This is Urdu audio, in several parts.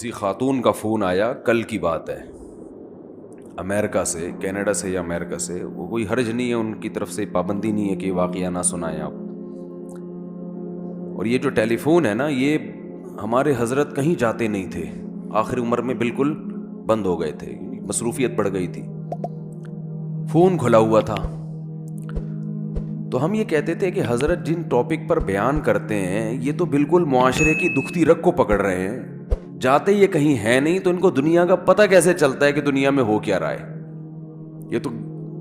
کسی خاتون کا فون آیا، کل کی بات ہے، امریکہ سے، کینیڈا سے یا امریکہ سے، وہ کوئی حرج نہیں ہے، ان کی طرف سے پابندی نہیں ہے کہ واقعہ نہ سنائیں آپ. اور یہ جو ٹیلی فون ہے نا، یہ ہمارے حضرت کہیں جاتے نہیں تھے، آخر عمر میں بالکل بند ہو گئے تھے، مصروفیت بڑھ گئی تھی، فون کھلا ہوا تھا. تو ہم یہ کہتے تھے کہ حضرت جن ٹاپک پر بیان کرتے ہیں یہ تو بالکل معاشرے کی دکھتی رگ کو پکڑ رہے ہیں، جاتے یہ کہیں ہے نہیں، تو ان کو دنیا کا پتہ کیسے چلتا ہے کہ دنیا میں ہو کیا رہا ہے؟ یہ تو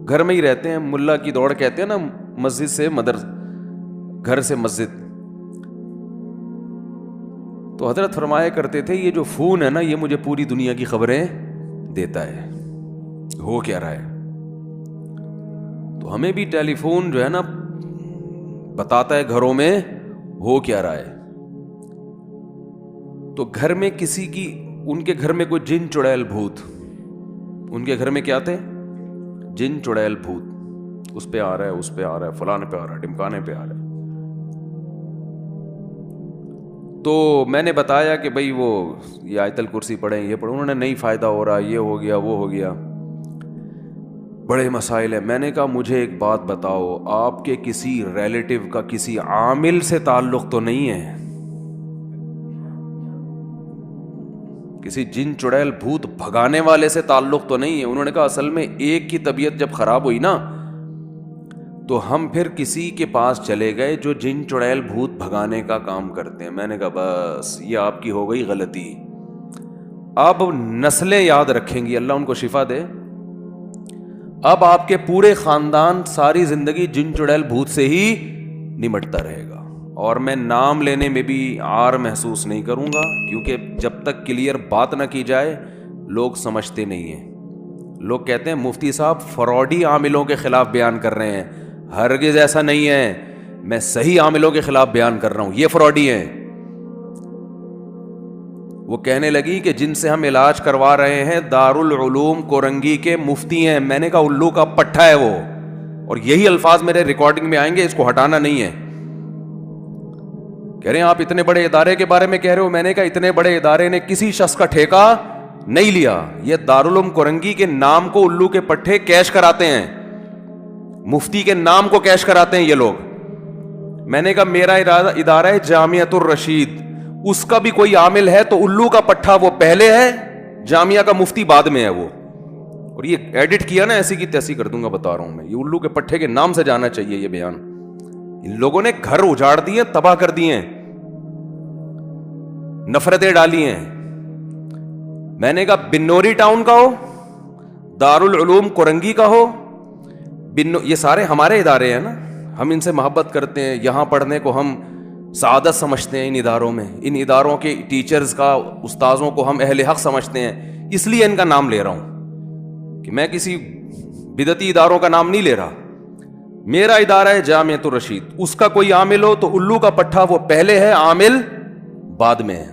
گھر میں ہی رہتے ہیں، ملا کی دوڑ کہتے ہیں نا، مسجد سے گھر سے مسجد. تو حضرت فرمایا کرتے تھے یہ جو فون ہے نا، یہ مجھے پوری دنیا کی خبریں دیتا ہے، ہو کیا رہا ہے. تو ہمیں بھی ٹیلی فون جو ہے نا بتاتا ہے گھروں میں ہو کیا رہا ہے. تو گھر میں کسی کی، ان کے گھر میں کوئی جن چڑیل بھوت، ان کے گھر میں کیا تھے؟ جن چڑیل بھوت، اس پہ آ رہا ہے، اس پہ آ رہا ہے، فلانے پہ آ رہا ہے، ڈمکانے پہ آ رہا ہے. تو میں نے بتایا کہ بھئی وہ یہ آیت الکرسی پڑھیں، یہ پڑھیں، انہوں نے نہیں فائدہ ہو رہا، یہ ہو گیا، وہ ہو گیا، بڑے مسائل ہیں. میں نے کہا مجھے ایک بات بتاؤ، آپ کے کسی ریلیٹو کا کسی عامل سے تعلق تو نہیں ہے؟ کسی جن چڑیل بھوت بھگانے والے سے تعلق تو نہیں ہے؟ انہوں نے کہا اصل میں ایک کی طبیعت جب خراب ہوئی نا، تو ہم پھر کسی کے پاس چلے گئے جو جن چڑیل بھوت بھگانے کا کام کرتے ہیں. میں نے کہا بس یہ آپ کی ہو گئی غلطی، اب نسلیں یاد رکھیں گی، اللہ ان کو شفا دے. اب آپ کے پورے خاندان ساری زندگی جن چڑیل بھوت سے ہی نمٹتا رہے گا، اور میں نام لینے میں بھی عار محسوس نہیں کروں گا، کیونکہ جب تک کلیئر بات نہ کی جائے لوگ سمجھتے نہیں ہیں. لوگ کہتے ہیں مفتی صاحب فراڈی عاملوں کے خلاف بیان کر رہے ہیں. ہرگز ایسا نہیں ہے، میں صحیح عاملوں کے خلاف بیان کر رہا ہوں، یہ فراڈی ہیں. وہ کہنے لگی کہ جن سے ہم علاج کروا رہے ہیں دارالعلوم کورنگی کے مفتی ہیں. میں نے کہا الو کا پٹھا ہے وہ، اور یہی الفاظ میرے ریکارڈنگ میں آئیں گے، اس کو ہٹانا نہیں ہے. کہہ رہے ہیں آپ اتنے بڑے ادارے کے بارے میں کہہ رہے ہو. میں نے کہا اتنے بڑے ادارے نے کسی شخص کا ٹھیکہ نہیں لیا، یہ دارالعلوم کورنگی کے نام کو الو کے پٹھے کیش کراتے ہیں، مفتی کے نام کو کیش کراتے ہیں یہ لوگ. میں نے کہا میرا ادارہ ہے جامعۃ الرشید، اس کا بھی کوئی عامل ہے تو الو کا پٹھا وہ پہلے ہے، جامعہ کا مفتی بعد میں ہے وہ. اور یہ ایڈٹ کیا نا، ایسی کی تیسی کر دوں گا، بتا رہا ہوں میں، یہ الو کے پٹھے کے نام سے جانا چاہیے یہ بیان. ان لوگوں نے گھر اجاڑ دیے، تباہ کر دیے، نفرتیں ڈالی ہیں. میں نے کہا بنوری ٹاؤن کا ہو، دارالعلوم کورنگی کا ہو، یہ سارے ہمارے ادارے ہیں نا، ہم ان سے محبت کرتے ہیں، یہاں پڑھنے کو ہم سعادت سمجھتے ہیں. ان اداروں میں، ان اداروں کے ٹیچرز کا، استاذوں کو ہم اہل حق سمجھتے ہیں، اس لیے ان کا نام لے رہا ہوں، کہ میں کسی بدعتی اداروں کا نام نہیں لے رہا. میرا ادارہ ہے جامعۃ الرشید، اس کا کوئی عامل ہو تو الو کا پٹھا وہ پہلے ہے، عامل بعد میں ہے.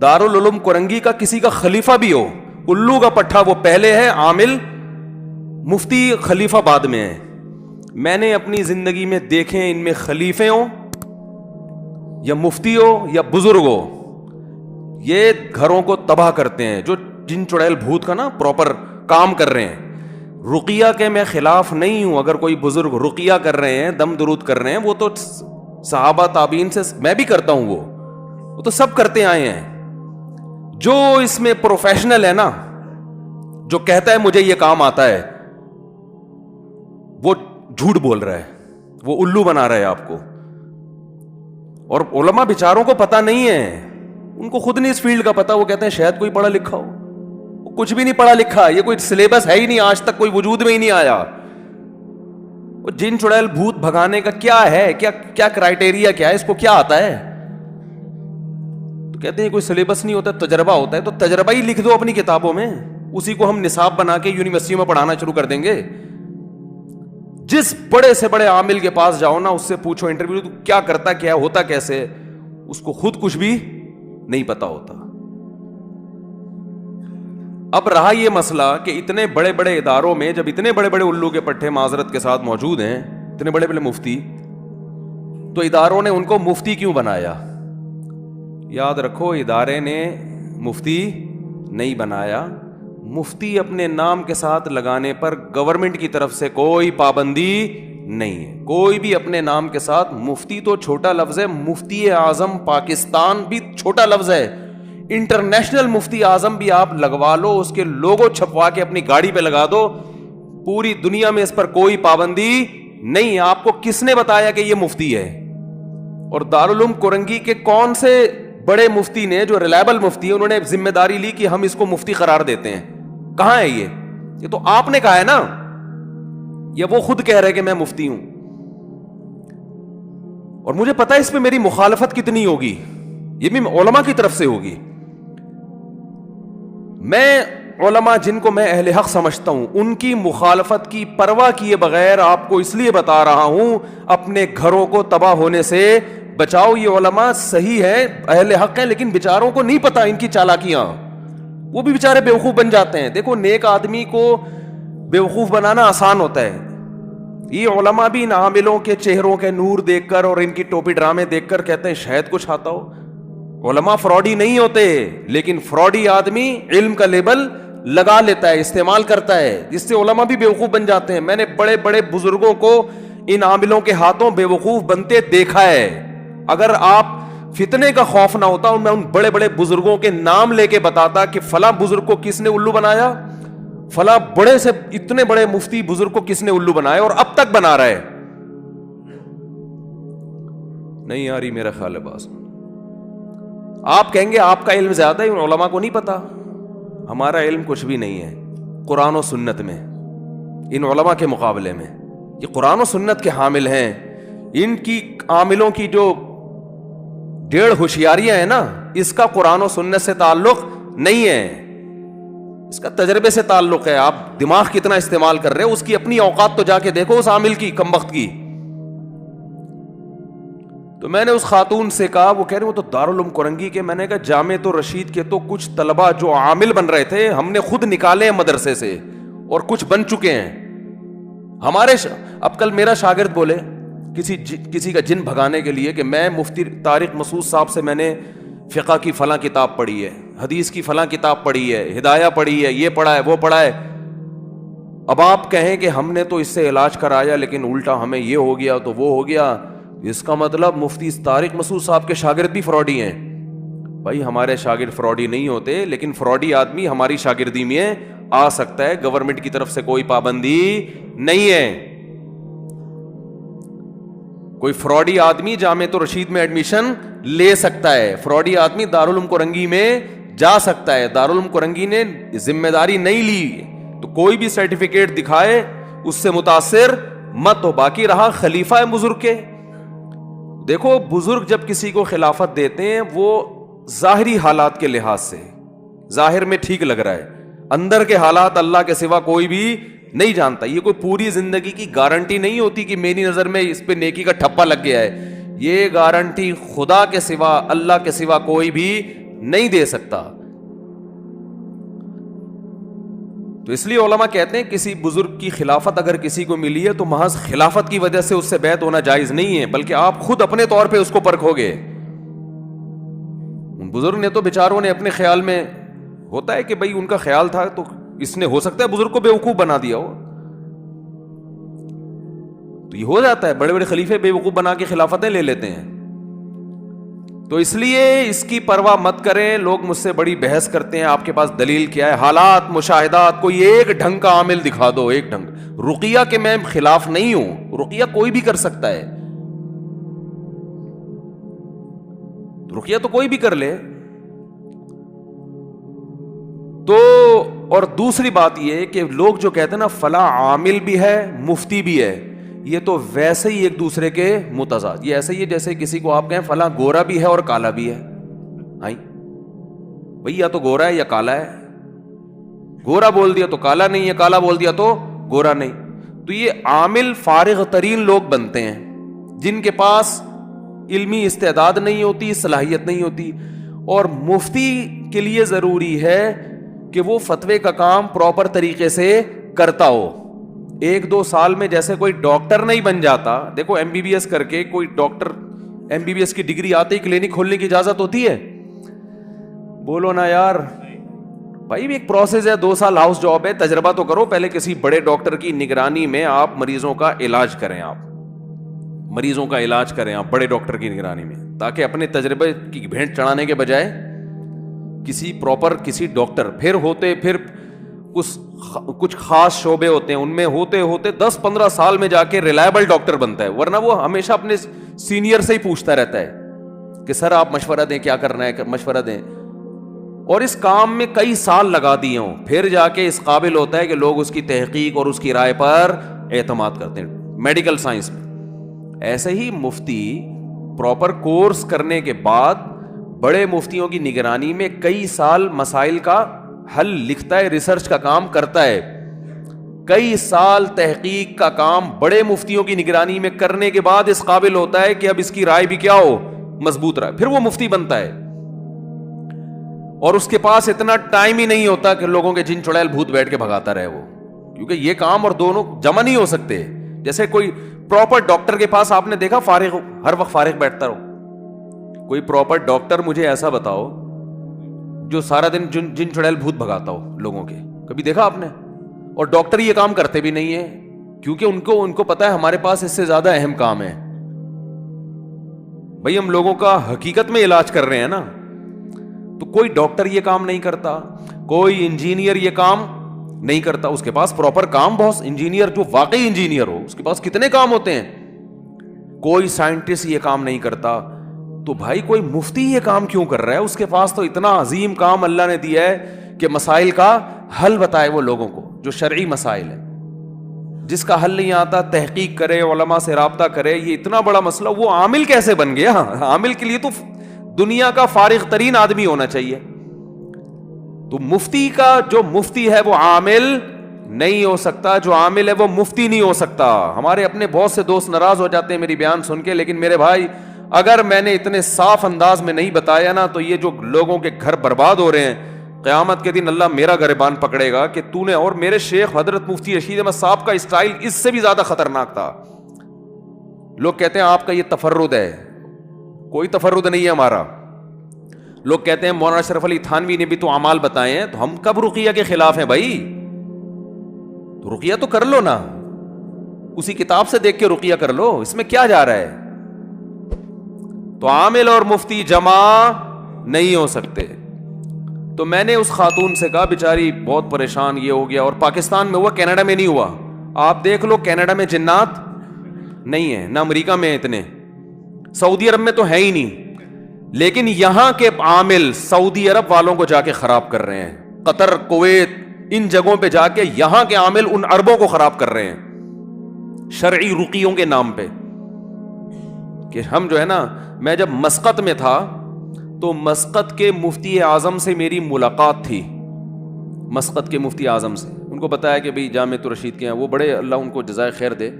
دارالعلوم کورنگی کا کسی کا خلیفہ بھی ہو، الو کا پٹھا وہ پہلے ہے، عامل مفتی خلیفہ بعد میں ہے. میں نے اپنی زندگی میں دیکھیں، ان میں خلیفے ہوں یا مفتی ہو یا بزرگ ہو، یہ گھروں کو تباہ کرتے ہیں. جو جن چڑیل بھوت کا نا پراپر کام کر رہے ہیں. رقیہ کے میں خلاف نہیں ہوں، اگر کوئی بزرگ رقیہ کر رہے ہیں، دم درود کر رہے ہیں، وہ تو صحابہ تابعین سے، میں بھی کرتا ہوں، وہ تو سب کرتے آئے ہیں. جو اس میں پروفیشنل ہے نا، جو کہتا ہے مجھے یہ کام آتا ہے، وہ جھوٹ بول رہا ہے، وہ الو بنا رہا ہے آپ کو. اور علماء بیچاروں کو پتہ نہیں ہے، ان کو خود نہیں اس فیلڈ کا پتہ. وہ کہتے ہیں شاید کوئی پڑھا لکھا ہو، وہ کچھ بھی نہیں پڑھا لکھا، یہ کوئی سلیبس ہے ہی نہیں، آج تک کوئی وجود میں ہی نہیں آیا. وہ جن چڑیل بھوت بھگانے کا کیا ہے، کیا کرائٹیریا کیا ہے، اس کو کیا آتا ہے؟ تو کہتے ہیں کوئی سلیبس نہیں ہوتا، تجربہ ہوتا ہے. تو تجربہ ہی لکھ دو اپنی کتابوں میں، اسی کو ہم نصاب بنا کے یونیورسٹیوں میں پڑھانا شروع کر دیں گے. جس بڑے سے بڑے عامل کے پاس جاؤ نا، اس سے پوچھو انٹرویو تو کیا کرتا، کیا ہوتا کیسے، اس کو خود کچھ بھی نہیں پتا ہوتا. اب رہا یہ مسئلہ کہ اتنے بڑے بڑے اداروں میں جب اتنے بڑے بڑے الو کے پٹھے معذرت کے ساتھ موجود ہیں، اتنے بڑے بڑے مفتی، تو اداروں نے ان کو مفتی کیوں بنایا؟ یاد رکھو ادارے نے مفتی نہیں بنایا. مفتی اپنے نام کے ساتھ لگانے پر گورنمنٹ کی طرف سے کوئی پابندی نہیں ہے. کوئی بھی اپنے نام کے ساتھ, مفتی تو چھوٹا لفظ ہے, مفتی اعظم پاکستان بھی چھوٹا لفظ ہے, انٹرنیشنل مفتی اعظم بھی آپ لگوا لو, اس کے لوگو چھپوا کے اپنی گاڑی پہ لگا دو, پوری دنیا میں اس پر کوئی پابندی نہیں. آپ کو کس نے بتایا کہ یہ مفتی ہے؟ اور دارالعلوم کورنگی کے کون سے بڑے مفتی نے, جو ریلائبل مفتی ہے, انہوں نے ذمہ داری لی کہ ہم اس کو مفتی قرار دیتے ہیں؟ کہاں ہے یہ تو آپ نے کہا ہے نا, یا وہ خود کہہ رہے کہ میں مفتی ہوں؟ اور مجھے پتا ہے اس پہ میری مخالفت کتنی ہوگی, یہ بھی علماء کی طرف سے ہوگی. میں علماء جن کو میں اہل حق سمجھتا ہوں ان کی مخالفت کی پرواہ کیے بغیر آپ کو اس لیے بتا رہا ہوں, اپنے گھروں کو تباہ ہونے سے بچاؤ. یہ علماء صحیح ہے, اہل حق ہیں, لیکن بیچاروں کو نہیں پتا ان کی چالاکیاں, وہ بھی بیچارے بیوقوف بن جاتے ہیں. دیکھو نیک آدمی کو بیوقوف بنانا آسان ہوتا ہے. یہ علماء بھی ان عاملوں کے چہروں کے نور دیکھ کر اور ان کی ٹوپی ڈرامے دیکھ کر کہتے ہیں شاید کچھ آتا ہو. علماء فراڈی نہیں ہوتے, لیکن فراڈی آدمی علم کا لیبل لگا لیتا ہے, استعمال کرتا ہے, جس سے علماء بھی بیوقوف بن جاتے ہیں. میں نے بڑے بڑے بزرگوں کو ان عاملوں کے ہاتھوں بیوقوف بنتے دیکھا ہے. اگر آپ فتنے کا خوف نہ ہوتا, میں ان بڑے بڑے بزرگوں کے نام لے کے بتاتا کہ فلاں بزرگ کو کس نے الو بنایا, فلاں بڑے سے اتنے بڑے مفتی بزرگ کو کس نے الو بنایا اور اب تک بنا رہا ہے. نہیں آ رہی میرا خیال ہے باز. آپ کہیں گے آپ کا علم زیادہ ہے, ان علماء کو نہیں پتا. ہمارا علم کچھ بھی نہیں ہے قرآن و سنت میں ان علماء کے مقابلے میں. یہ قرآن و سنت کے حامل ہیں. ان کی عاملوں کی جو 1.5 ہوشیاریاں ہیں نا, اس کا قرآن و سنت سے تعلق نہیں ہے, اس کا تجربے سے تعلق ہے. آپ دماغ کتنا استعمال کر رہے ہو, اس کی اپنی اوقات تو جا کے دیکھو اس عامل کی, کم وقت کی. تو میں نے اس خاتون سے کہا, وہ کہہ رہے وہ تو دارالعلوم کورنگی کے. میں نے کہا جامعۃ الرشید کے تو کچھ طلبہ جو عامل بن رہے تھے ہم نے خود نکالے ہیں مدرسے سے, اور کچھ بن چکے ہیں ہمارے. اب کل میرا شاگرد بولے کسی کا جن بھگانے کے لیے کہ میں مفتی طارق مسعود صاحب سے میں نے فقہ کی فلاں کتاب پڑھی ہے, حدیث کی فلاں کتاب پڑھی ہے, ہدایہ پڑھی ہے, یہ پڑھا ہے, وہ پڑھا ہے. اب آپ کہیں کہ ہم نے تو اس سے علاج کرایا لیکن الٹا ہمیں یہ ہو گیا تو وہ ہو گیا, اس کا مطلب مفتی طارق مسعود صاحب کے شاگرد بھی فراڈی ہیں. بھائی ہمارے شاگرد فراڈی نہیں ہوتے, لیکن فراڈی آدمی ہماری شاگردی میں آ سکتا ہے. گورنمنٹ کی طرف سے کوئی پابندی نہیں ہے. کوئی فراڈی آدمی جامعۃ الرشید میں ایڈمیشن لے سکتا ہے, فراڈی آدمی دارالعلوم کورنگی میں جا سکتا ہے. دارالعلوم کورنگی نے ذمہ داری نہیں لی تو کوئی بھی سرٹیفکیٹ دکھائے اس سے متاثر مت ہو. باقی رہا خلیفہ بزرگ کے, دیکھو بزرگ جب کسی کو خلافت دیتے ہیں وہ ظاہری حالات کے لحاظ سے ظاہر میں ٹھیک لگ رہا ہے, اندر کے حالات اللہ کے سوا کوئی بھی نہیں جانتا. یہ کوئی پوری زندگی کی گارنٹی نہیں ہوتی کہ میری نظر میں اس پہ نیکی کا ٹھپا لگ گیا ہے. یہ گارنٹی خدا کے سوا اللہ کے سوا کوئی بھی نہیں دے سکتا. تو اس لیے علماء کہتے ہیں کسی بزرگ کی خلافت اگر کسی کو ملی ہے تو محض خلافت کی وجہ سے اس سے بیعت ہونا جائز نہیں ہے, بلکہ آپ خود اپنے طور پہ اس کو پرکھو گے. ان بزرگ نے تو بیچاروں نے اپنے خیال میں, ہوتا ہے کہ بھائی ان کا خیال تھا تو اس نے ہو سکتا ہے بزرگ کو بیوقوف بنا دیا ہو, تو یہ ہو جاتا ہے. بڑے بڑے خلیفے بیوقوف بنا کے خلافتیں لے لیتے ہیں. تو اس لیے اس کی پرواہ مت کریں. لوگ مجھ سے بڑی بحث کرتے ہیں آپ کے پاس دلیل کیا ہے, حالات مشاہدات, کوئی ایک ڈھنگ کا عامل دکھا دو, ایک ڈھنگ. رقیہ کے میں خلاف نہیں ہوں, رقیہ کوئی بھی کر سکتا ہے, رقیہ تو کوئی بھی کر لے. تو اور دوسری بات یہ کہ لوگ جو کہتے ہیں نا فلاں عامل بھی ہے مفتی بھی ہے, یہ تو ویسے ہی ایک دوسرے کے متضاد. یہ ایسے ہی ہے جیسے کسی کو آپ کہیں فلاں گورا بھی ہے اور کالا بھی ہے. بھئی یا تو گورا ہے یا کالا ہے, گورا بول دیا تو کالا نہیں ہے, کالا بول دیا تو گورا نہیں. تو یہ عامل فارغ ترین لوگ بنتے ہیں جن کے پاس علمی استعداد نہیں ہوتی, صلاحیت نہیں ہوتی. اور مفتی کے لیے ضروری ہے کہ وہ فتوے کا کام پراپر طریقے سے کرتا ہو. 1-2 سال میں جیسے کوئی ڈاکٹر نہیں بن جاتا. دیکھو ایم بی بی ایس کر کے کوئی doctor, M B B S کی ڈگری آتے ہی کلینک کھولنے کی اجازت ہوتی ہے؟ بولو نا یار بھائی، بھی ایک پروسیس ہے، 2 سال ہاؤس جاب ہے، تجربہ تو کرو پہلے کسی بڑے ڈاکٹر کی نگرانی میں آپ مریضوں کا علاج کریں، آپ مریضوں کا علاج کریں آپ بڑے ڈاکٹر کی نگرانی میں، تاکہ اپنے تجربے کی بھینٹ چڑھانے کے بجائے کسی پراپر کسی ڈاکٹر، پھر کچھ خاص شعبے ہوتے ہیں ان میں ہوتے ہوتے 10-15 سال میں جا کے ریلائبل ڈاکٹر بنتا ہے، ورنہ وہ ہمیشہ اپنے سینئر سے ہی پوچھتا رہتا ہے کہ سر آپ مشورہ دیں، کیا کرنا ہے مشورہ دیں، اور اس کام میں کئی سال لگا دیے ہوں، پھر جا کے اس قابل ہوتا ہے کہ لوگ اس کی تحقیق اور اس کی رائے پر اعتماد کرتے ہیں میڈیکل سائنس میں۔ ایسے ہی مفتی پراپر کورس کرنے کے بعد بڑے مفتیوں کی نگرانی میں کئی سال مسائل کا حل لکھتا ہے، ریسرچ کا کام کرتا ہے، کئی سال تحقیق کا کام بڑے مفتیوں کی نگرانی میں کرنے کے بعد اس قابل ہوتا ہے کہ اب اس کی رائے بھی کیا ہو، مضبوط رہے، پھر وہ مفتی بنتا ہے۔ اور اس کے پاس اتنا ٹائم ہی نہیں ہوتا کہ لوگوں کے جن چڑیل بھوت بیٹھ کے بھگاتا رہے وہ، کیونکہ یہ کام اور دونوں جمع نہیں ہو سکتے۔ جیسے کوئی پراپر ڈاکٹر کے پاس آپ نے دیکھا فارغ ہر وقت فارغ بیٹھتا رہو، کوئی پراپر ڈاکٹر مجھے ایسا بتاؤ جو سارا دن جن چڑیل بھوت بھگاتا ہو لوگوں کے، کبھی دیکھا آپ نے؟ اور ڈاکٹر یہ کام کرتے بھی نہیں ہیں، کیونکہ ان کو پتا ہے ہمارے پاس اس سے زیادہ اہم کام ہے۔ بھئی ہم لوگوں کا حقیقت میں علاج کر رہے ہیں نا، تو کوئی ڈاکٹر یہ کام نہیں کرتا، کوئی انجینئر یہ کام نہیں کرتا، اس کے پاس پراپر کام بہت، انجینئر جو واقعی انجینئر ہو اس کے پاس کتنے کام ہوتے ہیں، کوئی سائنٹسٹ یہ کام نہیں کرتا، تو بھائی کوئی مفتی یہ کام کیوں کر رہا ہے؟ اس کے پاس تو اتنا عظیم کام اللہ نے دیا ہے کہ مسائل کا حل بتائے وہ لوگوں کو، جو شرعی مسائل ہیں، جس کا حل نہیں آتا تحقیق کرے، علماء سے رابطہ کرے، یہ اتنا بڑا مسئلہ، وہ عامل کیسے بن گیا؟ عامل کے لیے تو دنیا کا فارغ ترین آدمی ہونا چاہیے۔ تو مفتی کا جو مفتی ہے وہ عامل نہیں ہو سکتا، جو عامل ہے وہ مفتی نہیں ہو سکتا۔ ہمارے اپنے بہت سے دوست ناراض ہو جاتے ہیں میری بیان سن کے، لیکن میرے بھائی اگر میں نے اتنے صاف انداز میں نہیں بتایا نا تو یہ جو لوگوں کے گھر برباد ہو رہے ہیں، قیامت کے دن اللہ میرا گریبان پکڑے گا کہ تو نے، اور میرے شیخ حضرت مفتی رشید احمد صاحب کا اسٹائل اس سے بھی زیادہ خطرناک تھا۔ لوگ کہتے ہیں آپ کا یہ تفرد ہے، کوئی تفرد نہیں ہے ہمارا۔ لوگ کہتے ہیں مولانا اشرف علی تھانوی نے بھی تو اعمال بتائے ہیں، تو ہم کب رقیہ کے خلاف ہیں بھائی؟ تو رقیہ تو کر لو نا، اسی کتاب سے دیکھ کے رقیہ کر لو، اس میں کیا جا رہا ہے؟ تو عامل اور مفتی جمع نہیں ہو سکتے۔ تو میں نے اس خاتون سے کہا بیچاری بہت پریشان، یہ ہو گیا، اور پاکستان میں ہوا، کینیڈا میں نہیں ہوا۔ آپ دیکھ لو کینیڈا میں جنات نہیں ہیں، نہ امریکہ میں اتنے، سعودی عرب میں تو ہے ہی نہیں، لیکن یہاں کے عامل سعودی عرب والوں کو جا کے خراب کر رہے ہیں، قطر، کویت، ان جگہوں پہ جا کے یہاں کے عامل ان عربوں کو خراب کر رہے ہیں شرعی رقیوں کے نام پہ۔ کہ ہم جو ہے نا، میں جب مسقط میں تھا تو مسقط کے مفتی اعظم سے میری ملاقات تھی، مسقط کے مفتی اعظم سے، ان کو بتایا کہ بھئی جامعۃ الرشید کے ہیں، وہ بڑے، اللہ ان کو جزائے خیر دے،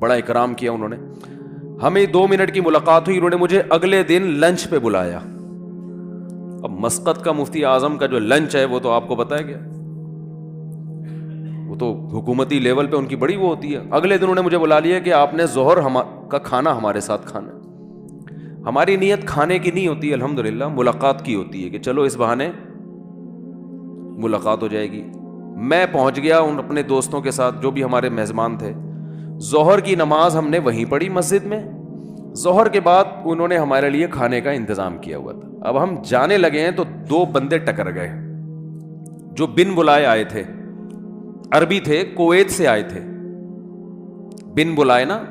بڑا اکرام کیا انہوں نے، ہمیں 2 منٹ کی ملاقات ہوئی، انہوں نے مجھے اگلے دن لنچ پہ بلایا۔ اب مسقط کا مفتی اعظم کا جو لنچ ہے وہ تو آپ کو پتا ہے کیا، وہ تو حکومتی لیول پہ ان کی بڑی وہ ہوتی ہے۔ اگلے دن انہوں نے مجھے بلا لیا کہ آپ نے ظہر کا کھانا ہمارے ساتھ کھانا ہے۔ ہماری نیت کھانے کی نہیں ہوتی الحمدللہ، ملاقات کی ہوتی ہے کہ چلو اس بہانے ملاقات ہو جائے گی۔ میں پہنچ گیا ان اپنے دوستوں کے ساتھ جو بھی ہمارے میزبان تھے، ظہر کی نماز ہم نے وہیں پڑھی مسجد میں، ظہر کے بعد انہوں نے ہمارے لیے کھانے کا انتظام کیا ہوا تھا۔ اب ہم جانے لگے ہیں تو 2 بندے ٹکر گئے جو بن بلائے آئے تھے، عربی تھے، کویت سے آئے تھے، بن بلائے نا،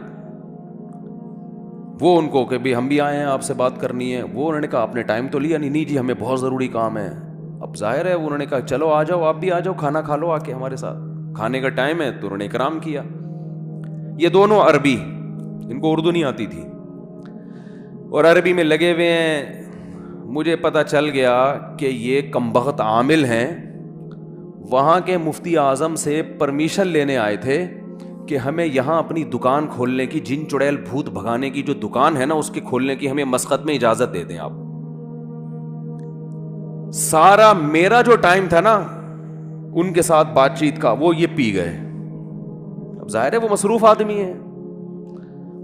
وہ ان کو کہ بھی ہم بھی آئے ہیں آپ سے بات کرنی ہے۔ وہ انہوں نے کہا آپ نے ٹائم تو لیا نہیں؟ نہیں جی ہمیں بہت ضروری کام ہے۔ اب ظاہر ہے انہوں نے کہا چلو آ جاؤ، آپ بھی آ جاؤ، کھانا کھا لو آ کے ہمارے ساتھ، کھانے کا ٹائم ہے، تو انہوں نے اکرام کیا۔ یہ دونوں عربی، ان کو اردو نہیں آتی تھی، اور عربی میں لگے ہوئے ہیں۔ مجھے پتہ چل گیا کہ یہ کمبخت عامل ہیں، وہاں کے مفتی اعظم سے پرمیشن لینے آئے تھے کہ ہمیں یہاں اپنی دکان کھولنے کی، جن چڑیل بھوت بھگانے کی جو دکان ہے نا اس کے کھولنے کی ہمیں مسقط میں اجازت دے دیں آپ۔ سارا میرا جو ٹائم تھا نا ان کے ساتھ بات چیت کا، وہ یہ پی گئے۔ اب ظاہر ہے وہ مصروف آدمی ہے،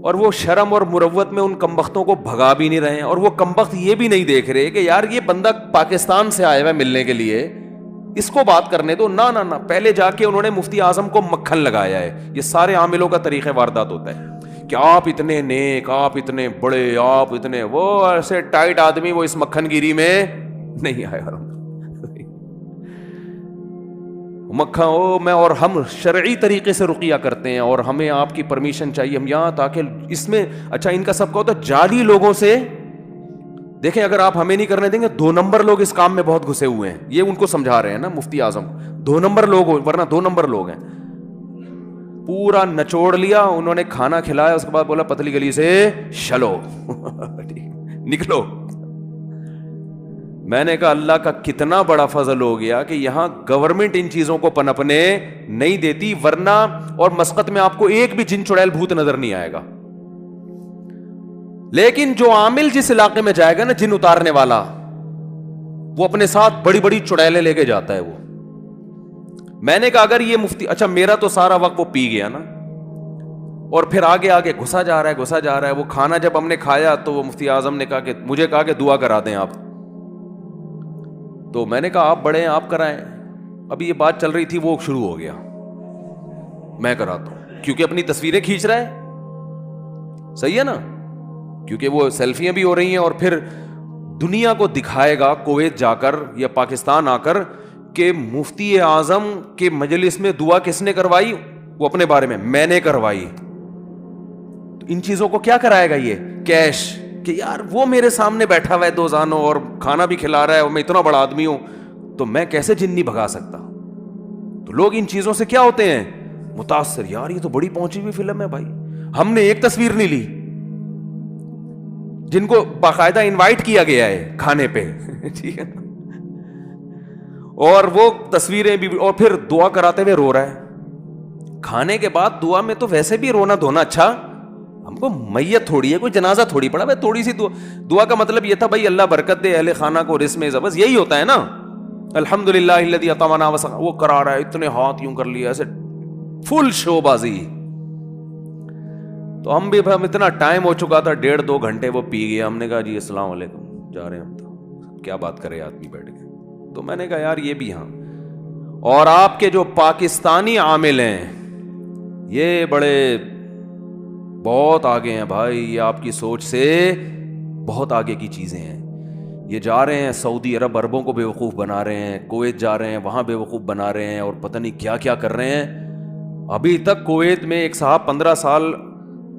اور وہ شرم اور مروت میں ان کمبختوں کو بھگا بھی نہیں رہے ہیں, اور وہ کمبخت یہ بھی نہیں دیکھ رہے کہ یار یہ بندہ پاکستان سے آیا ہوا ہے ملنے کے لیے, اس کو بات کرنے دو. نہ نہ نہ, پہلے جا کے انہوں نے مفتی اعظم کو مکھن لگایا ہے. یہ سارے عاملوں کا طریقہ واردات ہوتا ہے کہ آپ اتنے نیک, آپ اتنے بڑے, آپ اتنے وہ, ایسے ٹائٹ آدمی وہ اس مکھن گیری میں نہیں آیا. مکھن ہو میں, اور ہم شرعی طریقے سے رقیہ کرتے ہیں اور ہمیں آپ کی پرمیشن چاہیے, ہم یہاں تاکہ اس میں اچھا ان کا سب کا ہوتا ہے جعلی لوگوں سے. دیکھیں اگر آپ ہمیں نہیں کرنے دیں گے, 2 نمبر لوگ اس کام میں بہت گھسے ہوئے ہیں, یہ ان کو سمجھا رہے ہیں نا مفتی اعظم, 2 نمبر لوگ ہو, ورنہ 2 نمبر لوگ ہیں. پورا نچوڑ لیا انہوں نے, کھانا کھلایا, اس کے بعد بولا پتلی گلی سے چلو نکلو. میں نے کہا اللہ کا کتنا بڑا فضل ہو گیا کہ یہاں گورنمنٹ ان چیزوں کو پنپنے نہیں دیتی, ورنہ اور مسقط میں آپ کو ایک بھی جن چڑیل بھوت نظر نہیں آئے گا. لیکن جو عامل جس علاقے میں جائے گا نا, جن اتارنے والا, وہ اپنے ساتھ بڑی بڑی چڑیلیں لے کے جاتا ہے وہ. میں نے کہا اگر یہ مفتی, اچھا میرا تو سارا وقت وہ پی گیا نا, اور پھر آگے آگے گھسا جا رہا ہے. وہ کھانا جب ہم نے کھایا تو وہ مفتی اعظم نے کہا کہ مجھے کہا کہ دعا کرا دیں آپ. تو میں نے کہا آپ بڑے ہیں, آپ کرائیں. ابھی یہ بات چل رہی تھی, وہ شروع ہو گیا میں کراتا ہوں, کیونکہ اپنی تصویریں کھینچ رہا ہے. صحیح ہے نا, کیونکہ وہ سیلفیاں بھی ہو رہی ہیں, اور پھر دنیا کو دکھائے گا کویت جا کر یا پاکستان آ کر کہ مفتی اعظم کے مجلس میں دعا کس نے کروائی, وہ اپنے بارے میں نے کروائی. تو ان چیزوں کو کیا کرائے گا یہ کیش, کہ یار وہ میرے سامنے بیٹھا ہوا ہے 2 زانوں اور کھانا بھی کھلا رہا ہے, اور میں اتنا بڑا آدمی ہوں, تو میں کیسے جن نہیں بھگا سکتا. تو لوگ ان چیزوں سے کیا ہوتے ہیں متاثر, یار یہ تو بڑی پہنچی ہوئی فلم ہے بھائی, ہم نے ایک تصویر نہیں لی, جن کو باقاعدہ انوائٹ کیا گیا ہے کھانے پہ ٹھیک ہے, اور وہ تصویریں بھی, اور پھر دعا کراتے ہوئے رو رہا ہے. کھانے کے بعد دعا میں تو ویسے بھی رونا دھونا, اچھا ہم کو میت تھوڑی ہے, کوئی جنازہ تھوڑی پڑا بھائی, تھوڑی سی دعا کا مطلب یہ تھا بھائی اللہ برکت دے اہل خانہ کو رزق میں زبر, یہی ہوتا ہے نا. الحمدللہ الذی اطعمنا وسقانا, وہ کرا رہا ہے, اتنے ہاتھ یوں کر لیا ایسے, فل شو بازی. تو ہم بھی اتنا ٹائم ہو چکا تھا, 1.5-2 گھنٹے وہ پی گیا. ہم نے کہا جی السلام علیکم, جا رہے ہیں ہم, تو کیا بات کرے آدمی بیٹھ کے. تو میں نے کہا یار یہ بھی, ہاں. اور آپ کے جو پاکستانی عامل ہیں یہ بڑے بہت آگے ہیں بھائی, یہ آپ کی سوچ سے بہت آگے کی چیزیں ہیں. یہ جا رہے ہیں سعودی عربوں کو بیوقوف بنا رہے ہیں, کویت جا رہے ہیں وہاں بیوقوف بنا رہے ہیں, اور پتہ نہیں کیا کیا کر رہے ہیں. ابھی تک کویت میں ایک صاحب 15 سال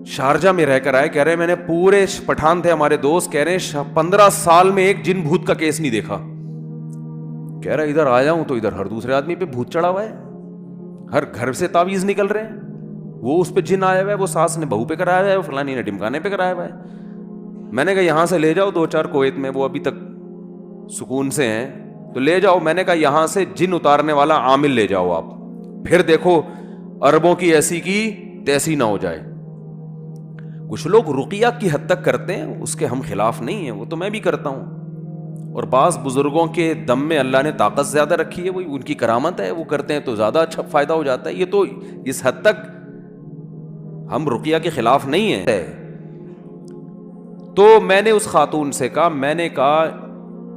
شارجہ میں رہ کر آئے, کہہ رہے ہیں میں نے پورے پٹھان تھے ہمارے دوست, کہہ رہے ہیں 15 سال میں ایک جن بھوت کا کیس نہیں دیکھا. کہہ رہا ادھر آیا ہوں تو ادھر ہر دوسرے آدمی پہ بھوت چڑھا ہوا ہے, ہر گھر سے تعویذ نکل رہے ہیں. وہ اس پہ جن آیا ہوا ہے, وہ ساس نے بہو پہ کرایا ہوا ہے, وہ فلانی نے ڈمکانے پہ کرایا ہوا ہے. میں نے کہا یہاں سے لے جاؤ 2-4 کویت میں, وہ ابھی تک سکون سے ہیں, تو لے جاؤ. میں نے کہا یہاں سے جن اتارنے والا عامل لے جاؤ آپ, پھر دیکھو عربوں کی ایسی کی تیسی نہ ہو جائے. کچھ لوگ رقیہ کی حد تک کرتے ہیں, اس کے ہم خلاف نہیں ہیں, وہ تو میں بھی کرتا ہوں. اور بعض بزرگوں کے دم میں اللہ نے طاقت زیادہ رکھی ہے, وہ ان کی کرامت ہے, وہ کرتے ہیں تو زیادہ اچھا فائدہ ہو جاتا ہے. یہ تو اس حد تک ہم رقیہ کے خلاف نہیں ہیں. تو میں نے اس خاتون سے کہا, میں نے کہا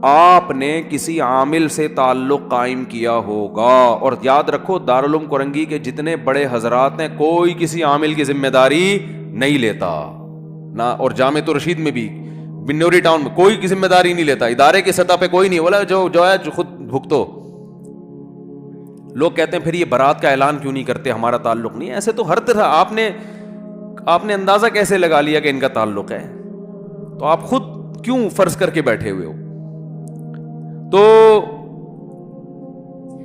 آپ نے کسی عامل سے تعلق قائم کیا ہوگا, اور یاد رکھو دارالعلوم کورنگی کے جتنے بڑے حضرات ہیں کوئی کسی عامل کی ذمہ داری نہیں لیتا نہ, اور جامعۃ الرشید میں بھی بنوری ٹاؤن میں کوئی کی ذمہ داری نہیں لیتا, ادارے کی سطح پہ کوئی نہیں, بولا جو ہے خود بھگتو. لوگ کہتے ہیں پھر یہ برات کا اعلان کیوں نہیں کرتے, ہمارا تعلق نہیں ہے. ایسے تو ہر طرح آپ نے اندازہ کیسے لگا لیا کہ ان کا تعلق ہے, تو آپ خود کیوں فرض کر کے بیٹھے ہوئے ہو. تو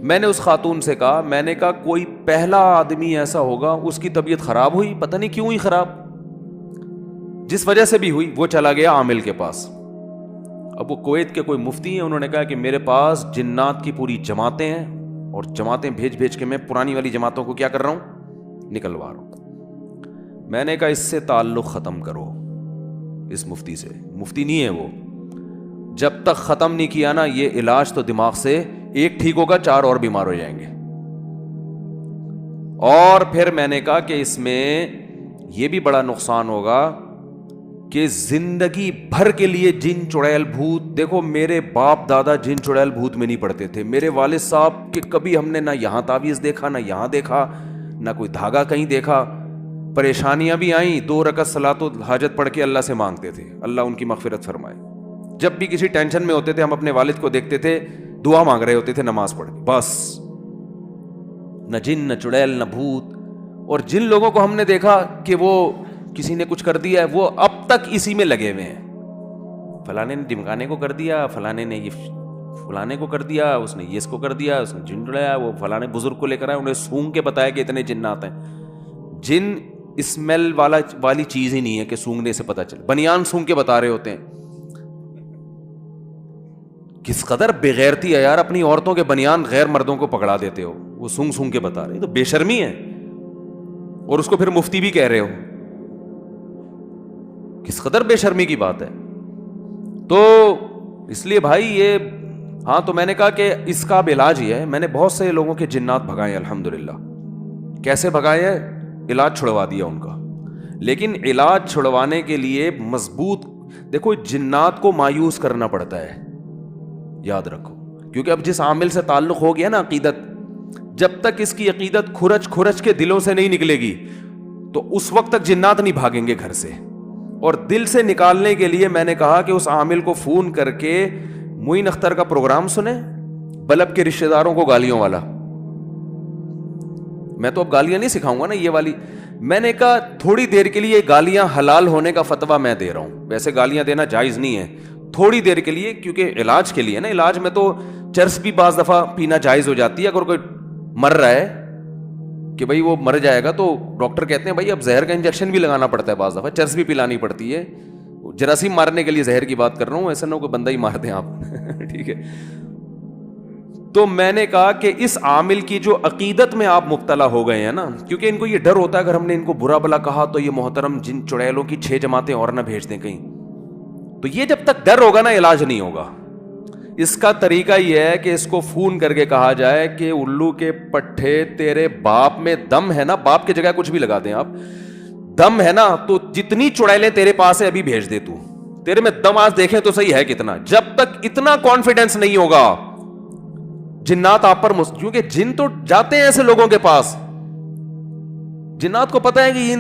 میں نے اس خاتون سے کہا, میں نے کہا کوئی پہلا آدمی ایسا ہوگا اس کی طبیعت خراب ہوئی, پتہ نہیں کیوں ہوئی خراب, جس وجہ سے بھی ہوئی, وہ چلا گیا عامل کے پاس. اب وہ کویت کے کوئی مفتی ہیں, انہوں نے کہا کہ میرے پاس جنات کی پوری جماعتیں ہیں, اور جماعتیں بھیج کے میں پرانی والی جماعتوں کو کیا کر رہا ہوں, نکلوا رہا ہوں. میں نے کہا اس سے تعلق ختم کرو, اس مفتی سے. مفتی نہیں ہے وہ, جب تک ختم نہیں کیا نا یہ علاج, تو دماغ سے ایک ٹھیک ہوگا 4 اور بیمار ہو جائیں گے. اور پھر میں نے کہا کہ اس میں یہ بھی بڑا نقصان ہوگا کہ زندگی بھر کے لیے جن چڑیل بھوت. دیکھو میرے باپ دادا جن چڑیل بھوت میں نہیں پڑتے تھے. میرے والد صاحب کہ کبھی ہم نے نہ یہاں تعویذ دیکھا نہ یہاں دیکھا نہ کوئی دھاگا کہیں دیکھا. پریشانیاں بھی آئیں, 2 رکعت صلاۃ الحاجت پڑھ کے اللہ سے مانگتے تھے, اللہ ان کی مغفرت فرمائے. جب بھی کسی ٹینشن میں ہوتے تھے ہم اپنے والد کو دیکھتے تھے دعا مانگ رہے ہوتے تھے نماز پڑھ کے, بس نہ جن نہ چڑیل نہ بھوت. اور جن لوگوں کو ہم نے دیکھا کہ وہ کسی نے کچھ کر دیا ہے وہ اب تک اسی میں لگے ہوئے ہیں, فلانے نے ڈمکانے کو کر دیا, فلانے نے یہ فلانے کو کر دیا, اس نے یہ اس کو کر دیا, اس نے جن چڑھایا, وہ فلانے بزرگ کو لے کر آئے, انہیں سونگ کے بتایا کہ اتنے جنات ہیں. جن اسمیل والی چیز ہی نہیں ہے کہ سونگنے سے پتہ چلے. بنیان سونگ کے بتا رہے ہوتے ہیں. کس قدر بےغیرتی ہے یار, اپنی عورتوں کے بنیان غیر مردوں کو پکڑا دیتے ہو, وہ سونگ سونگ کے بتا رہے, تو بے شرمی ہے. اور اس کو پھر مفتی بھی کہہ رہے ہو, کس قدر بے شرمی کی بات ہے. تو اس لیے بھائی یہ ہاں, تو میں نے کہا کہ اس کا اب علاج یہ ہے. میں نے بہت سے لوگوں کے جنات بھگائے الحمدللہ. کیسے بھگائے ہیں؟ علاج چھڑوا دیا ان کا. لیکن علاج چھڑوانے کے لیے مضبوط, دیکھو جنات کو مایوس کرنا پڑتا ہے, یاد رکھو, کیونکہ اب جس عامل سے تعلق ہو گیا نا عقیدت, جب تک اس کی عقیدت کھرچ کھرچ کے دلوں سے نہیں نکلے گی تو اس وقت تک جنات نہیں بھاگیں گے گھر سے. اور دل سے نکالنے کے لیے میں نے کہا کہ اس عامل کو فون کر کے معین اختر کا پروگرام سنیں, بلب کے رشتہ داروں کو گالیوں والا. میں تو اب گالیاں نہیں سکھاؤں گا نا یہ والی. میں نے کہا تھوڑی دیر کے لیے گالیاں حلال ہونے کا فتویٰ میں دے رہا ہوں, ویسے گالیاں دینا جائز نہیں ہے, تھوڑی دیر کے لیے, کیونکہ علاج کے لیے نا, علاج میں تو چرس بھی بعض دفعہ پینا جائز ہو جاتی ہے. اگر کوئی مر رہا ہے کہ بھائی وہ مر جائے گا تو ڈاکٹر کہتے ہیں بھائی اب زہر کا انجیکشن بھی لگانا پڑتا ہے, بعض دفعہ چرس بھی پلانی پڑتی ہے. جراثیم مارنے کے لیے زہر کی بات کر رہا ہوں, ایسا نہ کوئی بندہ ہی مار دیں آپ ٹھیک ہے. تو میں نے کہا کہ اس عامل کی جو عقیدت میں آپ مبتلا ہو گئے ہیں نا, کیونکہ ان کو یہ ڈر ہوتا ہے اگر ہم نے ان کو برا بلا کہا تو یہ محترم جن چڑیلوں کی 6 جماعتیں اور نہ بھیج دیں کہیں. تو یہ جب تک ڈر ہوگا نا علاج نہیں ہوگا. اس کا طریقہ یہ ہے کہ اس کو فون کر کے کہا جائے کہ الو کے پٹھے تیرے باپ میں دم ہے نا, باپ کی جگہ کچھ بھی لگا دیں آپ, دم ہے نا تو جتنی چڑیلیں تیرے پاس ہے ابھی بھیج دے, تو تیرے میں دم آج دیکھیں تو صحیح ہے کتنا. جب تک اتنا کانفیڈنس نہیں ہوگا جنات آپ پر کیونکہ جن تو جاتے ہیں ایسے لوگوں کے پاس, جنات کو پتا ہے کہ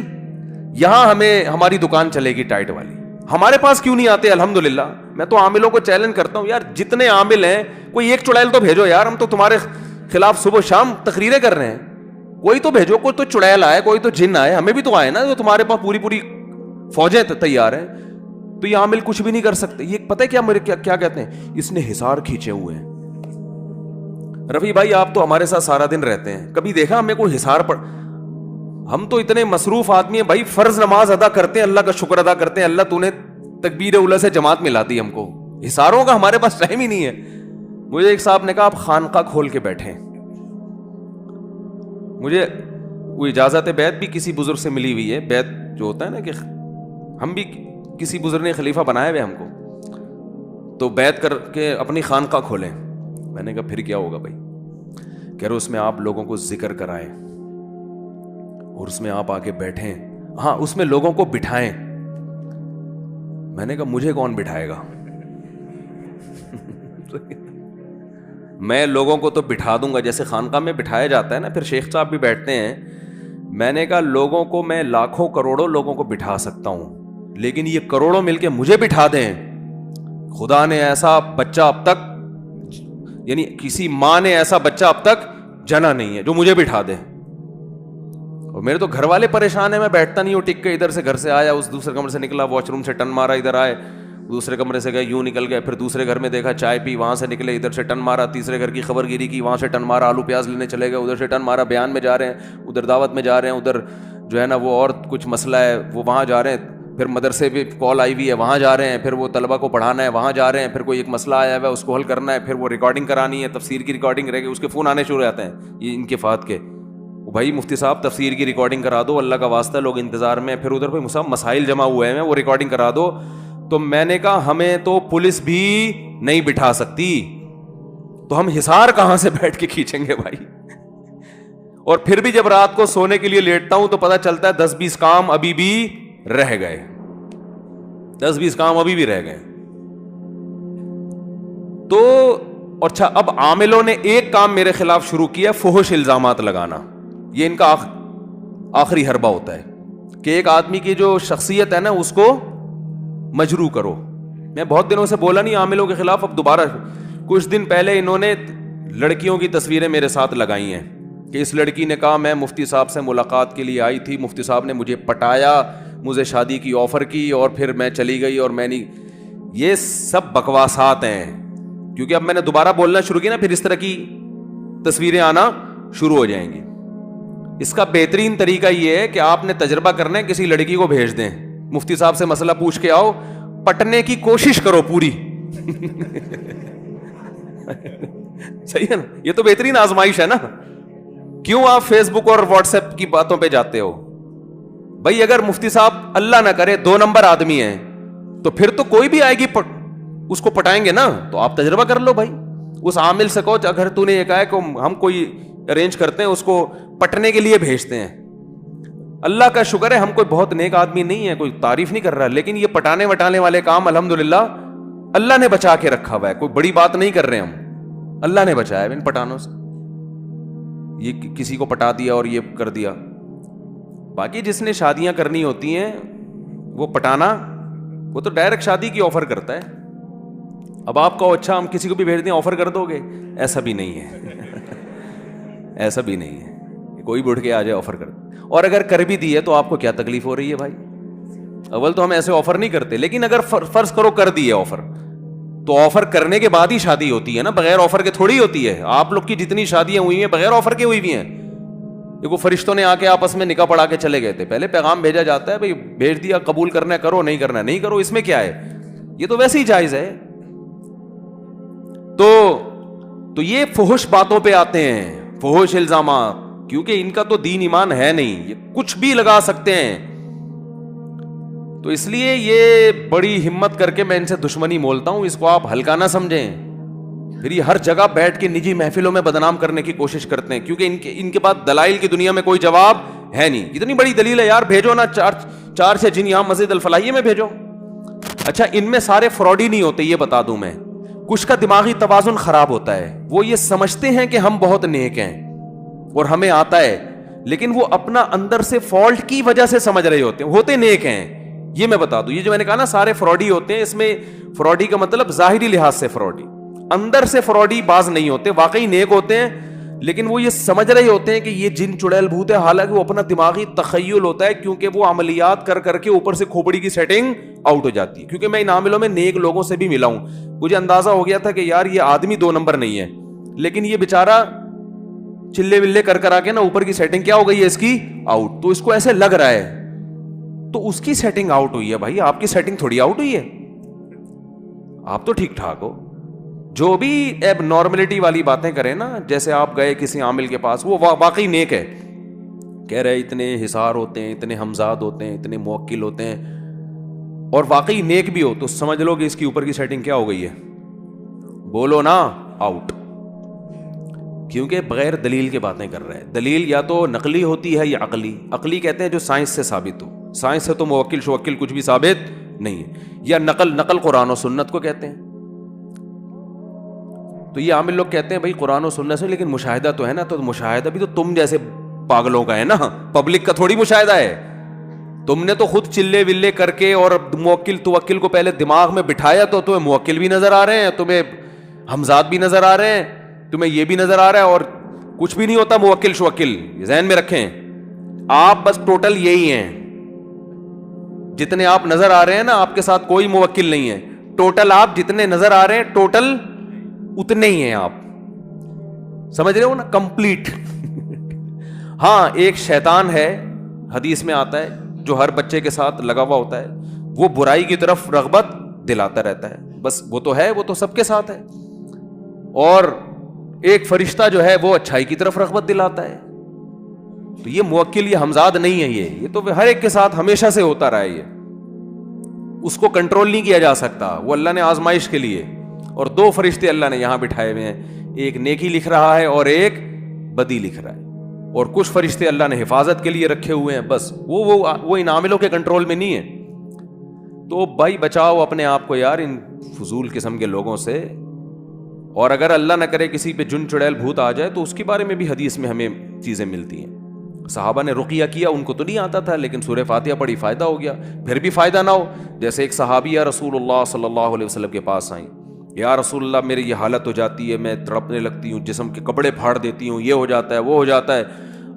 یہاں ہمیں ہماری دکان چلے گی ٹائٹ والی, ہمارے پاس کیوں نہیں آتے. الحمدللہ میں تو عاملوں کو چیلنج کرتا ہوں, یار جتنے عامل ہیں کوئی ایک چڑیل تو بھیجو یار, ہم تو تمہارے خلاف صبح و شام تقریریں کر رہے ہیں, کوئی تو بھیجو, کوئی تو چڑیل آئے, کوئی تو جن آئے, ہمیں بھی تو آئے نا, جو تمہارے پاس پوری فوجیں تیار ہیں. تو یہ عامل کچھ بھی نہیں کر سکتے. یہ پتہ ہے کیا میرے کیا کہتے ہیں, اس نے حصار کھینچے ہوئے ہیں. رفیع بھائی آپ تو ہمارے ساتھ سارا دن رہتے ہیں, کبھی دیکھا ہمیں کوئی حصار پڑ, ہم تو اتنے مصروف آدمی ہیں بھائی, فرض نماز ادا کرتے ہیں, اللہ کا شکر ادا کرتے ہیں, اللہ تو نے تکبیر اولا سے جماعت ملا دی ہم کو, حصاروں کا ہمارے پاس ٹائم ہی نہیں ہے. مجھے ایک صاحب نے کہا آپ خانقاہ کھول کے بیٹھیں. مجھے وہ اجازت بیعت بھی کسی بزرگ سے ملی ہوئی ہے, بیعت جو ہوتا ہے نا کہ ہم بھی کسی بزرگ نے خلیفہ بنایا ہوئے ہم کو, تو بیعت کر کے اپنی خانقاہ کھولیں. میں نے کہا پھر کیا ہوگا بھائی؟ کہہ رہے اس میں آپ لوگوں کو ذکر کرائیں اور اس میں آپ آگے بیٹھیں, ہاں اس میں لوگوں کو بٹھائیں. میں نے کہا مجھے کون بٹھائے گا میں لوگوں کو تو بٹھا دوں گا جیسے خانقاہ میں بٹھایا جاتا ہے نا, پھر شیخ صاحب بھی بیٹھتے ہیں. میں نے کہا لوگوں کو میں لاکھوں کروڑوں لوگوں کو بٹھا سکتا ہوں, لیکن یہ کروڑوں مل کے مجھے بٹھا دیں, خدا نے ایسا بچہ اب تک, یعنی کسی ماں نے ایسا بچہ اب تک جنا نہیں ہے جو مجھے بٹھا دے. اور میرے تو گھر والے پریشان ہیں, میں بیٹھتا نہیں ہوں ٹک کے, ادھر سے گھر سے آیا, اس دوسرے کمرے سے نکلا, واش روم سے ٹن مارا, ادھر آئے, دوسرے کمرے سے گئے, یوں نکل گئے, پھر دوسرے گھر میں دیکھا چائے پی, وہاں سے نکلے, ادھر سے ٹن مارا, تیسرے گھر کی خبر گیری کی, وہاں سے ٹن مارا, آلو پیاز لینے چلے گئے, ادھر سے ٹن مارا, بیان میں جا رہے ہیں, ادھر دعوت میں جا رہے ہیں, ادھر جو ہے نا وہ اور کچھ مسئلہ ہے وہ وہاں جا رہے ہیں, پھر مدرسے بھی کال آئی ہوئی ہے وہاں جا رہے ہیں, پھر وہ طلبہ کو پڑھانا ہے وہاں جا رہے ہیں, پھر کوئی ایک مسئلہ آیا ہوا ہے اس کو حل کرنا ہے, پھر وہ ریکارڈنگ کرانی ہے, تفسیر کی ریکارڈنگ رہ گئی, اس کے فون آنے شروع ہو جاتے ہیں یہ ان کے فات کے, بھائی مفتی صاحب تفسیر کی ریکارڈنگ کرا دو, اللہ کا واسطہ لوگ انتظار میں, پھر ادھر کوئی مسائل جمع ہوئے ہیں وہ ریکارڈنگ کرا دو. تو میں نے کہا ہمیں تو پولیس بھی نہیں بٹھا سکتی, تو ہم حصار کہاں سے بیٹھ کے کھینچیں گے بھائی. اور پھر بھی جب رات کو سونے کے لیے لیٹتا ہوں تو پتا چلتا ہے 10-20 کام ابھی بھی رہ گئے، 10-20 کام ابھی بھی رہ گئے. تو اچھا، اب عاملوں نے ایک کام میرے خلاف شروع کیا، فحش الزامات لگانا. یہ ان کا آخری حربہ ہوتا ہے کہ ایک آدمی کی جو شخصیت ہے نا اس کو مجروح کرو. میں بہت دنوں سے بولا نہیں عاملوں کے خلاف، اب دوبارہ کچھ دن پہلے انہوں نے لڑکیوں کی تصویریں میرے ساتھ لگائی ہیں کہ اس لڑکی نے کہا میں مفتی صاحب سے ملاقات کے لیے آئی تھی، مفتی صاحب نے مجھے پٹایا، مجھے شادی کی آفر کی اور پھر میں چلی گئی اور میں نہیں. یہ سب بکواسات ہیں، کیونکہ اب میں نے دوبارہ بولنا شروع کیا نا، پھر اس طرح کی تصویریں آنا شروع ہو جائیں گی. اس کا بہترین طریقہ یہ ہے کہ آپ نے تجربہ کرنا ہے، کسی لڑکی کو بھیج دیں، مفتی صاحب سے مسئلہ پوچھ کے آؤ، پٹنے کی کوشش کرو پوری. صحیح ہے نا؟ یہ تو بہترین آزمائش ہے نا. کیوں آپ فیس بک اور واٹس ایپ کی باتوں پہ جاتے ہو؟ بھائی اگر مفتی صاحب اللہ نہ کرے 2 نمبر آدمی ہیں تو پھر تو کوئی بھی آئے گی اس کو پٹائیں گے نا. تو آپ تجربہ کر لو بھائی، اس عامل سے کہو اگر تو نے یہ کہا ہے کہ ہم کوئی ارینج کرتے ہیں اس کو پٹنے کے لیے بھیجتے ہیں. اللہ کا شکر ہے ہم کوئی بہت نیک آدمی نہیں ہے، کوئی تعریف نہیں کر رہا، لیکن یہ پٹانے وٹانے والے کام الحمدللہ اللہ نے بچا کے رکھا ہوا ہے. کوئی بڑی بات نہیں کر رہے ہم، اللہ نے بچایا ہے ان پٹانوں سے. یہ کسی کو پٹا دیا اور یہ کر دیا. باقی جس نے شادیاں کرنی ہوتی ہیں وہ پٹانا، وہ تو ڈائریکٹ شادی کی آفر کرتا ہے. اب آپ کہو اچھا ہم کسی کو بھی بھیج دیں آفر کر دو گے، ایسا بھی نہیں ہے. ایسا بھی نہیں ہے کوئی بڑھ کے آ جائے آفر کر. اور اگر کر بھی دی ہے تو آپ کو کیا تکلیف ہو رہی ہے بھائی؟ اول تو ہم ایسے آفر نہیں کرتے، لیکن اگر فرض کرو کر دی ہے آفر، تو آفر کرنے کے بعد ہی شادی ہوتی ہے نا، بغیر آفر کے تھوڑی ہوتی ہے. آپ لوگ کی جتنی شادیاں ہوئی ہیں بغیر آفر کے ہوئی بھی ہیں. دیکھو فرشتوں نے آ کے آپس میں نکاح پڑھا کے چلے گئے تھے، پہلے پیغام بھیجا جاتا ہے بھائی بھیج دیا، قبول کرنا ہے کرو، نہیں کرنا نہیں کرو، اس میں کیا ہے، یہ تو ویسے ہی جائز ہے. تو یہ فحش باتوں پہ آتے ہیں، فحش الزامات، کیونکہ ان کا تو دین ایمان ہے نہیں، یہ کچھ بھی لگا سکتے ہیں. تو اس لیے یہ بڑی ہمت کر کے میں ان سے دشمنی مولتا ہوں، اس کو آپ ہلکا نہ سمجھیں. پھر یہ ہر جگہ بیٹھ کے نجی محفلوں میں بدنام کرنے کی کوشش کرتے ہیں، کیونکہ ان کے پاس دلائل کی دنیا میں کوئی جواب ہے نہیں. اتنی بڑی دلیل ہے یار، بھیجو نا 4 جن یہاں مسجد الفلاحیہ میں بھیجو. اچھا ان میں سارے فراڈی نہیں ہوتے، یہ بتا دوں میں. کچھ کا دماغی توازن خراب ہوتا ہے، وہ یہ سمجھتے ہیں کہ ہم بہت نیک ہیں اور ہمیں آتا ہے، لیکن وہ اپنا اندر سے فالٹ کی وجہ سے سمجھ رہے ہوتے نیک ہیں. یہ میں بتا دوں، یہ جو میں نے کہا نا سارے فراڈی ہوتے ہیں، اس میں فراڈی کا مطلب ظاہری لحاظ سے فراڈی، اندر سے فراڈی باز نہیں ہوتے، واقعی نیک ہوتے ہیں، لیکن وہ یہ سمجھ رہے ہوتے ہیں کہ یہ جن چڑیل بھوت ہے. حالانکہ وہ اپنا دماغی تخیل ہوتا ہے، کیونکہ وہ عملیات کر کے اوپر سے کھوپڑی کی سیٹنگ آؤٹ ہو جاتی ہے. کیونکہ میں ان عاملوں میں نیک لوگوں سے بھی ملا ہوں، مجھے اندازہ ہو گیا تھا کہ یار یہ آدمی 2 نمبر نہیں ہے، لیکن یہ بیچارہ چلے ولے کر آ کے نا اوپر کی سیٹنگ کیا ہو گئی ہے اس کی آؤٹ. تو اس کو ایسے لگ رہا ہے تو اس کی سیٹنگ آؤٹ ہوئی ہے. بھائی آپ کی سیٹنگ تھوڑی آؤٹ ہوئی ہے، آپ تو ٹھیک ٹھاک ہو. جو بھی ایب نارملٹی والی باتیں کریں نا، جیسے آپ گئے کسی عامل کے پاس، وہ واقعی نیک ہے، کہہ رہے اتنے حصار ہوتے ہیں، اتنے ہمزاد ہوتے ہیں، اتنے موکل ہوتے ہیں، اور واقعی نیک بھی ہو، تو سمجھ لو کہ اس کی اوپر کی سیٹنگ کیا ہو گئی ہے، بولو نا آؤٹ. کیونکہ بغیر دلیل کے باتیں کر رہے ہیں. دلیل یا تو نقلی ہوتی ہے یا عقلی. عقلی کہتے ہیں جو سائنس سے ثابت ہو، سائنس سے تو موکل شوکل کچھ بھی ثابت نہیں ہے. یا نقل قرآن و سنت کو کہتے ہیں. تو یہ عامل لوگ کہتے ہیں بھائی قرآن و سنت سے، لیکن مشاہدہ تو ہے نا. تو مشاہدہ بھی تو تم جیسے پاگلوں کا ہے نا، پبلک کا تھوڑی مشاہدہ ہے. تم نے تو خود چلے ولے کر کے اور موکل توکل کو پہلے دماغ میں بٹھایا، تو تمہیں موکل بھی نظر آ رہے ہیں، تمہیں حمزات بھی نظر آ رہے ہیں، تمہیں یہ بھی نظر آ رہا ہے، اور کچھ بھی نہیں ہوتا موکل شوکل. ذہن میں رکھیں آپ بس ٹوٹل یہی ہیں. جتنے آپ نظر آ رہے ہیں نا، آپ کے ساتھ کوئی موکل نہیں ہے. ٹوٹل آپ جتنے نظر آ رہے ہیں ٹوٹل اتنے ہی ہیں. آپ سمجھ رہے ہو نا، کمپلیٹ. ہاں ایک شیطان ہے، حدیث میں آتا ہے، جو ہر بچے کے ساتھ لگا ہوا ہوتا ہے، وہ برائی کی طرف رغبت دلاتا رہتا ہے. بس وہ تو ہے، وہ تو سب کے ساتھ ہے. اور ایک فرشتہ جو ہے وہ اچھائی کی طرف رغبت دلاتا ہے. تو یہ موکل، یہ ہمزاد نہیں ہے، یہ تو ہر ایک کے ساتھ ہمیشہ سے ہوتا رہا ہے. یہ اس کو کنٹرول نہیں کیا جا سکتا، وہ اللہ نے آزمائش کے لیے. اور 2 فرشتے اللہ نے یہاں بٹھائے ہوئے ہیں، ایک نیکی لکھ رہا ہے اور ایک بدی لکھ رہا ہے. اور کچھ فرشتے اللہ نے حفاظت کے لیے رکھے ہوئے ہیں، بس وہ ان عاملوں کے کنٹرول میں نہیں ہے. تو بھائی بچاؤ اپنے آپ کو یار ان فضول قسم کے لوگوں سے. اور اگر اللہ نہ کرے کسی پہ جن چڑیل بھوت آ جائے تو اس کے بارے میں بھی حدیث میں ہمیں چیزیں ملتی ہیں. صحابہ نے رقیہ کیا، ان کو تو نہیں آتا تھا، لیکن سورہ فاتحہ پڑھی، فائدہ ہو گیا. پھر بھی فائدہ نہ ہو، جیسے ایک صحابیہ رسول اللہ صلی اللہ علیہ وسلم کے پاس آئیں، یا رسول اللہ میری یہ حالت ہو جاتی ہے، میں تڑپنے لگتی ہوں، جسم کے کپڑے پھاڑ دیتی ہوں، یہ ہو جاتا ہے وہ ہو جاتا ہے.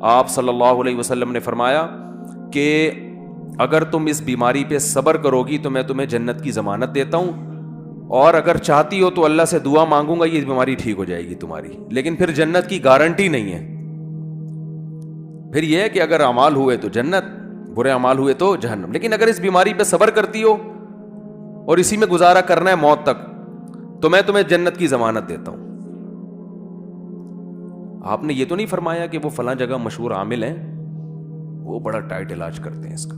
آپ صلی اللہ علیہ وسلم نے فرمایا کہ اگر تم اس بیماری پہ صبر کرو گی تو میں تمہیں جنت کی ضمانت دیتا ہوں، اور اگر چاہتی ہو تو اللہ سے دعا مانگوں گا یہ بیماری ٹھیک ہو جائے گی تمہاری، لیکن پھر جنت کی گارنٹی نہیں ہے. پھر یہ ہے کہ اگر اعمال ہوئے تو جنت، برے اعمال ہوئے تو جہنم. لیکن اگر اس بیماری پہ صبر کرتی ہو اور اسی میں گزارا کرنا ہے موت تک تو میں تمہیں جنت کی ضمانت دیتا ہوں. آپ نے یہ تو نہیں فرمایا کہ وہ فلاں جگہ مشہور عامل ہیں وہ بڑا ٹائٹ علاج کرتے ہیں اس کا.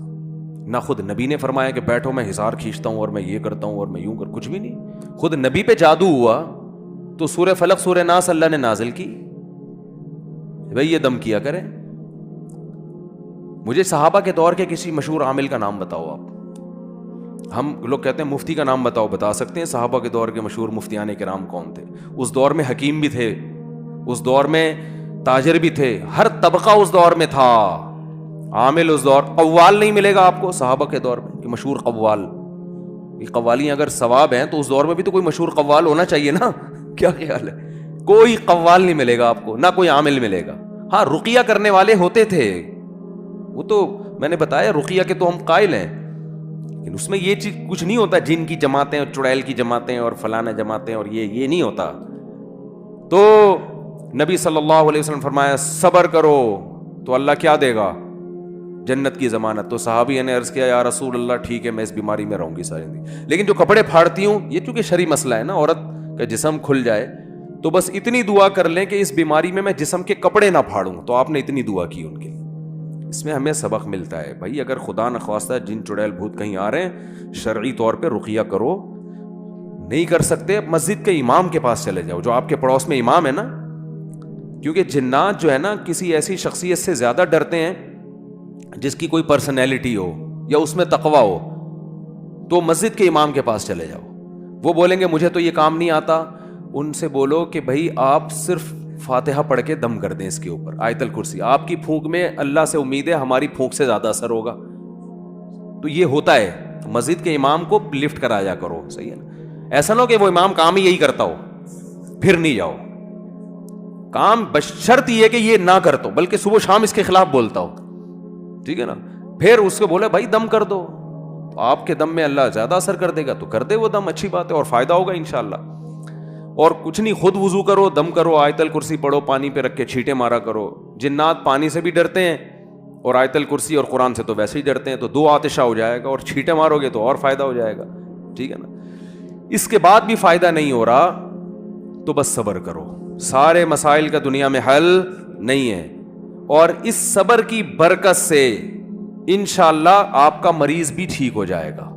نہ خود نبی نے فرمایا کہ بیٹھو میں حصار کھینچتا ہوں اور میں یہ کرتا ہوں اور میں یوں کر، کچھ بھی نہیں. خود نبی پہ جادو ہوا تو سورہ فلق سورہ ناس اللہ نے نازل کی، بھئی یہ دم کیا کریں. مجھے صحابہ کے دور کے کسی مشہور عامل کا نام بتاؤ آپ. ہم لوگ کہتے ہیں مفتی کا نام بتاؤ، بتا سکتے ہیں صحابہ کے دور کے مشہور مفتیان کرام کون تھے؟ اس دور میں حکیم بھی تھے، اس دور میں تاجر بھی تھے، ہر طبقہ اس دور میں تھا. عامل اس دور، قوال نہیں ملے گا آپ کو صحابہ کے دور میں کہ مشہور قوال. یہ قوالیاں اگر ثواب ہیں تو اس دور میں بھی تو کوئی مشہور قوال ہونا چاہیے نا. کیا خیال ہے؟ کوئی قوال نہیں ملے گا آپ کو، نہ کوئی عامل ملے گا. ہاں رقیہ کرنے والے ہوتے تھے، وہ تو میں نے بتایا رقیہ کے تو ہم قائل ہیں، لیکن اس میں یہ چیز کچھ نہیں ہوتا جن کی جماعتیں اور چڑیل کی جماعتیں اور فلانا جماعتیں اور یہ نہیں ہوتا. تو نبی صلی اللہ علیہ وسلم فرمایا صبر کرو تو اللہ کیا دے گا؟ جنت کی ضمانت. تو صحابی نے عرض کیا یا رسول اللہ ٹھیک ہے میں اس بیماری میں رہوں گی ساری زندگی، لیکن جو کپڑے پھاڑتی ہوں، یہ چونکہ شرعی مسئلہ ہے نا، عورت کا جسم کھل جائے تو بس اتنی دعا کر لیں کہ اس بیماری میں جسم کے کپڑے نہ پھاڑوں. تو آپ نے اتنی دعا کی ان کے لیے. اس میں ہمیں سبق ملتا ہے بھائی اگر خدا نخواستہ جن چڑیل بھوت کہیں آ رہے ہیں شرعی طور پہ رقیہ کرو. نہیں کر سکتے مسجد کے امام کے پاس چلے جاؤ جو آپ کے پڑوس میں امام ہے نا، کیونکہ جنات جو ہے نا کسی ایسی شخصیت سے زیادہ ڈرتے ہیں جس کی کوئی پرسنالٹی ہو یا اس میں تقوی ہو. تو مسجد کے امام کے پاس چلے جاؤ، وہ بولیں گے مجھے تو یہ کام نہیں آتا. ان سے بولو کہ بھائی آپ صرف فاتحہ پڑھ کے دم کر دیں اس کے اوپر، آیت الکرسی. آپ کی پھونک میں اللہ سے امید ہے ہماری پھونک سے زیادہ اثر ہوگا. تو یہ ہوتا ہے. مسجد کے امام کو لفٹ کرایا کرو، صحیح ہے نا. ایسا نہ ہو کہ وہ امام کام ہی یہی کرتا ہو پھر نہیں جاؤ. کام بشرط یہ کہ یہ نہ کرتا ہو بلکہ صبح شام اس کے خلاف بولتا ہو، ٹھیک ہے نا. پھر اس کو بولا بھائی دم کر دو، آپ کے دم میں اللہ زیادہ اثر کر دے گا تو کر دے وہ دم، اچھی بات ہے اور فائدہ ہوگا انشاءاللہ. اور کچھ نہیں، خود وضو کرو، دم کرو، آیت الکرسی پڑھو، پانی پہ رکھ کے چھینٹے مارا کرو. جنات پانی سے بھی ڈرتے ہیں اور آیت الکرسی اور قرآن سے تو ویسے ہی ڈرتے ہیں، تو 2 آتشہ ہو جائے گا، اور چھینٹے مارو گے تو اور فائدہ ہو جائے گا، ٹھیک ہے نا. اس کے بعد بھی فائدہ نہیں ہو رہا تو بس صبر کرو. سارے مسائل کا دنیا میں حل نہیں ہے، اور اس صبر کی برکت سے انشاءاللہ آپ کا مریض بھی ٹھیک ہو جائے گا.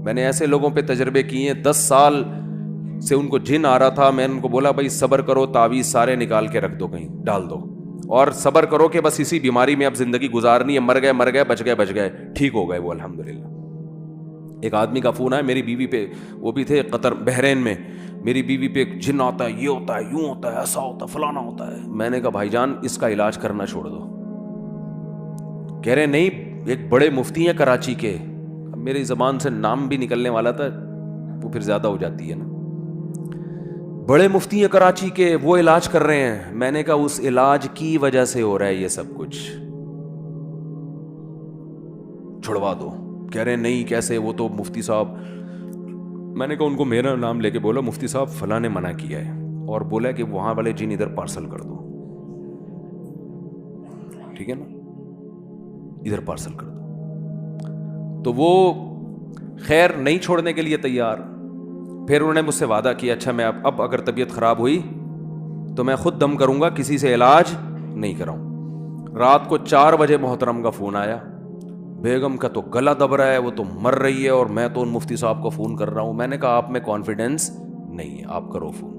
میں نے ایسے لوگوں پہ تجربے کیے ہیں، 10 سال سے ان کو جن آ رہا تھا، میں نے ان کو بولا بھائی صبر کرو، تعویذ سارے نکال کے رکھ دو، کہیں ڈال دو، اور صبر کرو کہ بس اسی بیماری میں اب زندگی گزارنی ہے. مر گئے، بچ گئے، ٹھیک ہو گئے وہ الحمدللہ. ایک آدمی کا فون آیا میری بیوی پہ، وہ بھی تھے قطر بحرین میں، میری بیوی پہ جن آتا ہے، یہ ہوتا ہے، یوں ہوتا ہے، ایسا ہوتا ہے، فلانا ہوتا ہے. میں نے کہا بھائی جان اس کا علاج کرنا چھوڑ دو. کہہ رہے نہیں ایک بڑے مفتی ہیں کراچی کے، میری زبان سے نام بھی نکلنے والا تھا وہ پھر زیادہ ہو جاتی ہے نا، بڑے مفتی ہیں کراچی کے، وہ علاج کر رہے ہیں. میں نے کہا اس علاج کی وجہ سے ہو رہا ہے یہ سب کچھ، چھڑوا دو. کہہ رہے نہیں کیسے، وہ تو مفتی صاحب. میں نے کہا ان کو میرا نام لے کے بولا مفتی صاحب فلاں نے منع کیا ہے اور بولا کہ وہاں والے جن ادھر پارسل کر دو، ٹھیک ہے نا، ادھر پارسل کر دو. تو وہ خیر نہیں چھوڑنے کے لیے تیار. پھر انہوں نے مجھ سے وعدہ کیا اچھا میں اب اگر طبیعت خراب ہوئی تو میں خود دم کروں گا، کسی سے علاج نہیں کراؤں. رات کو 4 بجے محترم کا فون آیا، بیگم کا تو گلا دب رہا ہے، وہ تو مر رہی ہے، اور میں تو ان مفتی صاحب کو فون کر رہا ہوں. میں نے کہا آپ میں کانفیڈنس نہیں ہے، آپ کرو فون.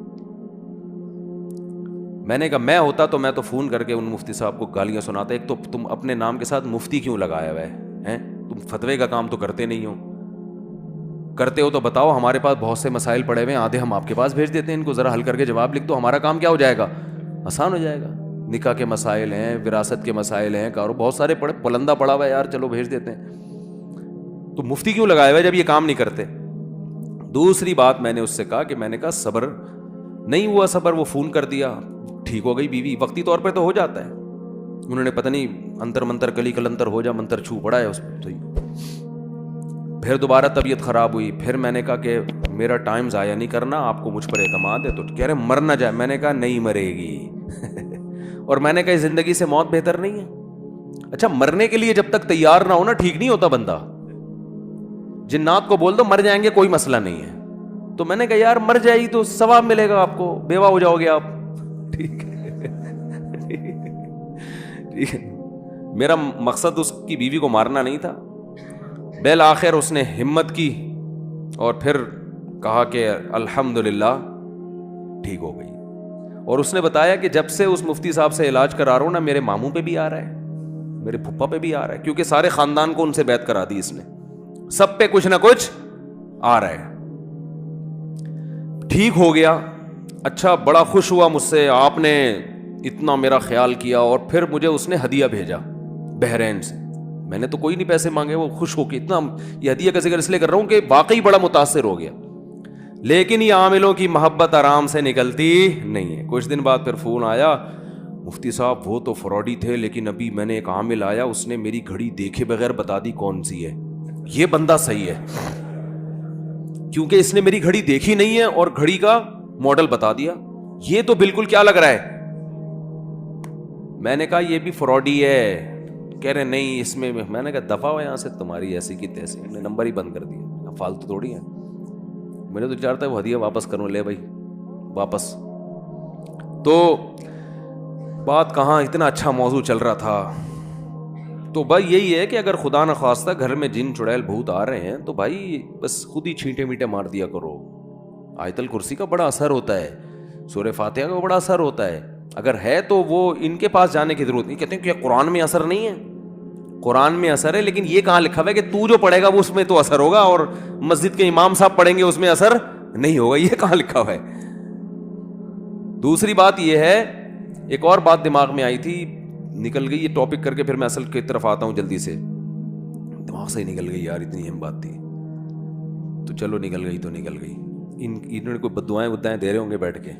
میں نے کہا میں ہوتا تو میں تو فون کر کے ان مفتی صاحب کو گالیاں سناتا. ایک تو تم اپنے نام کے ساتھ مفتی کیوں لگایا ہوا ہے؟ تم فتوے کا کام تو کرتے نہیں ہو. کرتے ہو تو بتاؤ, ہمارے پاس بہت سے مسائل پڑے ہوئے ہیں, آدھے ہم آپ کے پاس بھیج دیتے ہیں, ان کو ذرا حل کر کے جواب لکھ دو, ہمارا کام کیا ہو جائے گا, آسان ہو جائے گا. نکاح کے مسائل ہیں, وراثت کے مسائل ہیں, بہت سارے پڑے, بلندہ پڑا ہوا ہے یار, چلو بھیج دیتے ہیں. تو مفتی کیوں لگایا ہوا ہے جب یہ کام نہیں کرتے؟ دوسری بات میں نے اس سے کہا کہ میں نے کہا صبر نہیں ہوا, صبر, وہ فون کر دیا, ٹھیک ہو گئی بیوی, وقتی طور پہ تو ہو جاتا ہے. انہوں نے پتہ نہیں انتر منتر کلی کلنتر ہو جا منتر چھو پڑا ہے اس پہ. پھر دوبارہ طبیعت خراب ہوئی. پھر میں نے کہا کہ میرا ٹائم ضائع نہیں کرنا, آپ کو مجھ پر اعتماد ہے. تو کہہ رہے مر نہ جائے. میں نے کہا نہیں مرے گی. اور میں نے کہا زندگی سے موت بہتر نہیں ہے. اچھا مرنے کے لیے جب تک تیار نہ ہو نا ٹھیک نہیں ہوتا بندہ. جنات کو بول دو مر جائیں گے کوئی مسئلہ نہیں ہے. تو میں نے کہا یار مر جائے گی تو ثواب ملے گا آپ کو, بیوہ ہو جاؤ گے آپ. ٹھیک ہے, ٹھیک ہے. میرا مقصد اس کی بیوی کو مارنا نہیں تھا. بالآخر اس نے ہمت کی اور پھر کہا کہ الحمدللہ ٹھیک ہو گئی. اور اس نے بتایا کہ جب سے اس مفتی صاحب سے علاج کرا رہا ہوں نا, میرے ماموں پہ بھی آ رہا ہے, میرے پھپھا پہ بھی آ رہا ہے, کیونکہ سارے خاندان کو ان سے بیعت کرا دی اس نے, سب پہ کچھ نہ کچھ آ رہا ہے. ٹھیک ہو گیا. اچھا بڑا خوش ہوا مجھ سے, آپ نے اتنا میرا خیال کیا. اور پھر مجھے اس نے ہدیہ بھیجا بحرین سے. میں نے تو کوئی نہیں پیسے مانگے, وہ خوش ہو کے اتنا, یہ ہدیہ کا ذکر اس لیے کر رہا ہوں کہ واقعی بڑا متاثر ہو گیا. لیکن یہ عاملوں کی محبت آرام سے نکلتی نہیں ہے. کچھ دن بعد پھر فون آیا, مفتی صاحب وہ تو فراڈی تھے, لیکن ابھی میں نے ایک عامل آیا, اس نے میری گھڑی دیکھے بغیر بتا دی کون سی ہے. یہ بندہ صحیح ہے, کیونکہ اس نے میری گھڑی دیکھی نہیں ہے اور گھڑی کا ماڈل بتا دیا. یہ تو بالکل کیا لگ رہا ہے. میں نے کہا یہ بھی فراڈی ہے. کہہ رہے نہیں اس میں نے کہا دفعہ ہو یہاں سے, تمہاری ایسی کی تیسی. میں نے نمبر ہی بند کر دیا, فالتو تھوڑی ہے. میں نے تو چاہتا ہے وہ ہدیہ واپس کروں, لے بھائی واپس. تو بات کہاں, اتنا اچھا موضوع چل رہا تھا. تو بھائی یہی ہے کہ اگر خدا نخواستہ گھر میں جن چڑیل بھوت آ رہے ہیں تو بھائی بس خود ہی چھینٹے میٹے مار دیا کرو. آیت الکرسی کا بڑا اثر ہوتا ہے, سورہ فاتحہ کا بڑا اثر ہوتا ہے. اگر ہے تو وہ ان کے پاس جانے کی ضرورت نہیں. کہتے ہیں کہ قرآن میں اثر نہیں ہے, قرآن میں اثر ہے, لیکن یہ کہاں لکھا ہوا ہے کہ تو جو پڑھے گا وہ اس میں تو اثر ہوگا اور مسجد کے امام صاحب پڑھیں گے اس میں اثر نہیں ہوگا. یہ کہاں لکھا ہوا ہے. دوسری بات یہ ہے, ایک اور بات دماغ میں آئی تھی, نکل گئی یہ ٹاپک کر کے, پھر میں اصل کی طرف آتا ہوں جلدی سے. دماغ سے ہی نکل گئی یار, اتنی اہم بات تھی. تو چلو نکل گئی تو نکل گئی. انہوں نے کوئی بددعائیں دے رہے ہوں گے بیٹھ کے.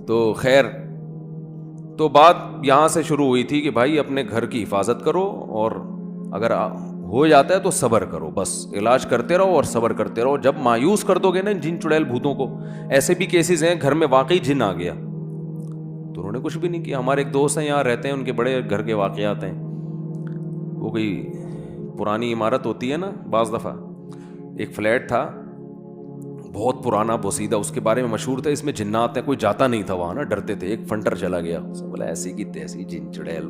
تو خیر, تو بات یہاں سے شروع ہوئی تھی کہ بھائی اپنے گھر کی حفاظت کرو, اور اگر ہو جاتا ہے تو صبر کرو, بس علاج کرتے رہو اور صبر کرتے رہو. جب مایوس کر دو گے نا جن چڑیل بھوتوں کو, ایسے بھی کیسز ہیں گھر میں واقعی جن آ گیا تو انہوں نے کچھ بھی نہیں کیا. ہمارے ایک دوست ہیں یہاں رہتے ہیں, ان کے بڑے گھر کے واقعات ہیں. وہ کوئی پرانی عمارت ہوتی ہے نا, بعض دفعہ ایک فلیٹ تھا بہت پرانا بوسیدہ, اس کے بارے میں مشہور تھا اس میں جنات ہیں, کوئی جاتا نہیں تھا وہاں نا, ڈرتے تھے. ایک فنٹر چلا گیا, بولا ایسی کی تیسی جن چڑیل.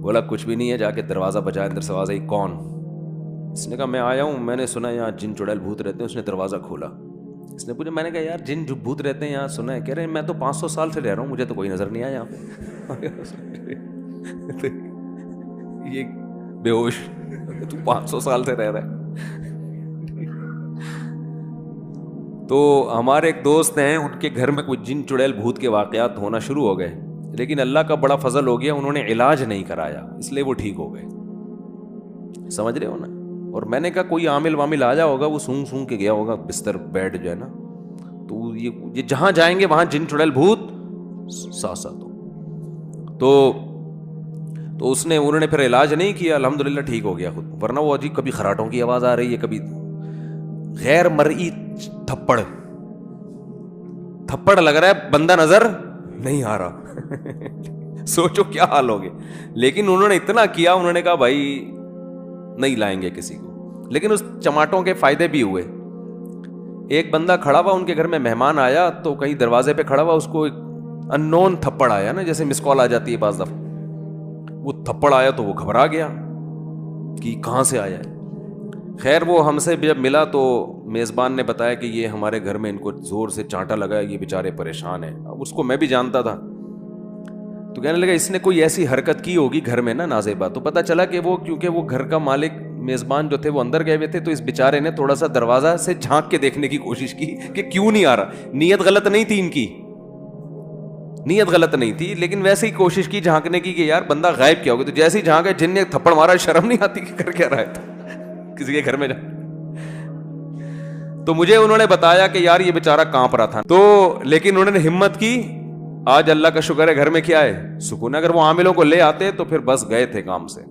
بولا کچھ بھی نہیں ہے, جا کے دروازہ بجایا, اندر سے آواز آئی کون. اس نے کہا میں آیا ہوں, میں نے سنا یہاں جن چڑیل بھوت رہتے ہیں. اس نے دروازہ کھولا, اس نے پوچھا, میں نے کہا یار جن جو بھوت رہتے ہیں یہاں سنا ہے. کہہ رہے ہیں میں تو 500 سال سے رہ رہا ہوں, مجھے تو کوئی نظر نہیں آیا یہاں پہ. یہ بے ہوش, تو 500 سال سے رہ رہا ہے. تو ہمارے ایک دوست ہیں, ان کے گھر میں کوئی جن چڑیل بھوت کے واقعات ہونا شروع ہو گئے, لیکن اللہ کا بڑا فضل ہو گیا, انہوں نے علاج نہیں کرایا, اس لیے وہ ٹھیک ہو گئے. سمجھ رہے ہو نا. اور میں نے کہا کوئی عامل وامل آ جا ہوگا, وہ سونگ کے گیا ہوگا بستر بیڈ جو ہے نا, تو یہ جہاں جائیں گے وہاں جن چڑیل بھوت ساتھ ساتھ ہو. تو انہوں نے پھر علاج نہیں کیا, الحمدللہ ٹھیک ہو گیا خود. ورنہ وہ عجیب کبھی خراٹوں کی آواز آ رہی ہے, کبھی غیر مرئی تھپڑ لگ رہا ہے, بندہ نظر نہیں آ رہا. سوچو کیا حال ہو گیا. لیکن انہوں نے اتنا کیا, انہوں نے کہا بھائی نہیں لائیں گے کسی کو. لیکن اس چماٹوں کے فائدے بھی ہوئے. ایک بندہ کھڑا ہوا, ان کے گھر میں مہمان آیا, تو کہیں دروازے پہ کھڑا ہوا, اس کو ایک ان نون تھپڑ آیا نا, جیسے مس کال آ جاتی ہے بعض دفعہ. وہ تھپڑ آیا تو وہ گھبرا گیا کہ کہاں سے آیا ہے. خیر وہ ہم سے جب ملا تو میزبان نے بتایا کہ یہ ہمارے گھر میں ان کو زور سے چانٹا لگا ہے, یہ بیچارے پریشان ہیں. اب اس کو میں بھی جانتا تھا, تو کہنے لگا اس نے کوئی ایسی حرکت کی ہوگی گھر میں نا نازیبا. تو پتہ چلا کہ وہ کیونکہ وہ گھر کا مالک میزبان جو تھے وہ اندر گئے ہوئے تھے, تو اس بیچارے نے تھوڑا سا دروازہ سے جھانک کے دیکھنے کی کوشش کی کہ کیوں نہیں آ رہا. نیت غلط نہیں تھی ان کی, نیت غلط نہیں تھی, لیکن ویسے ہی کوشش کی جھانکنے کی کہ یار بندہ غائب کیا ہوگا. تو جیسے ہی جھانکے جن نے تھپڑ مارا, شرم نہیں آتی کہ کر کیا رہا ہے کسی کے گھر میں جا. تو مجھے انہوں نے بتایا کہ یار یہ بیچارہ کانپ رہا تھا. تو لیکن انہوں نے ہمت کی. آج اللہ کا شکر ہے گھر میں کیا ہے, سکون. اگر وہ عاملوں کو لے آتے تو پھر بس گئے تھے کام سے.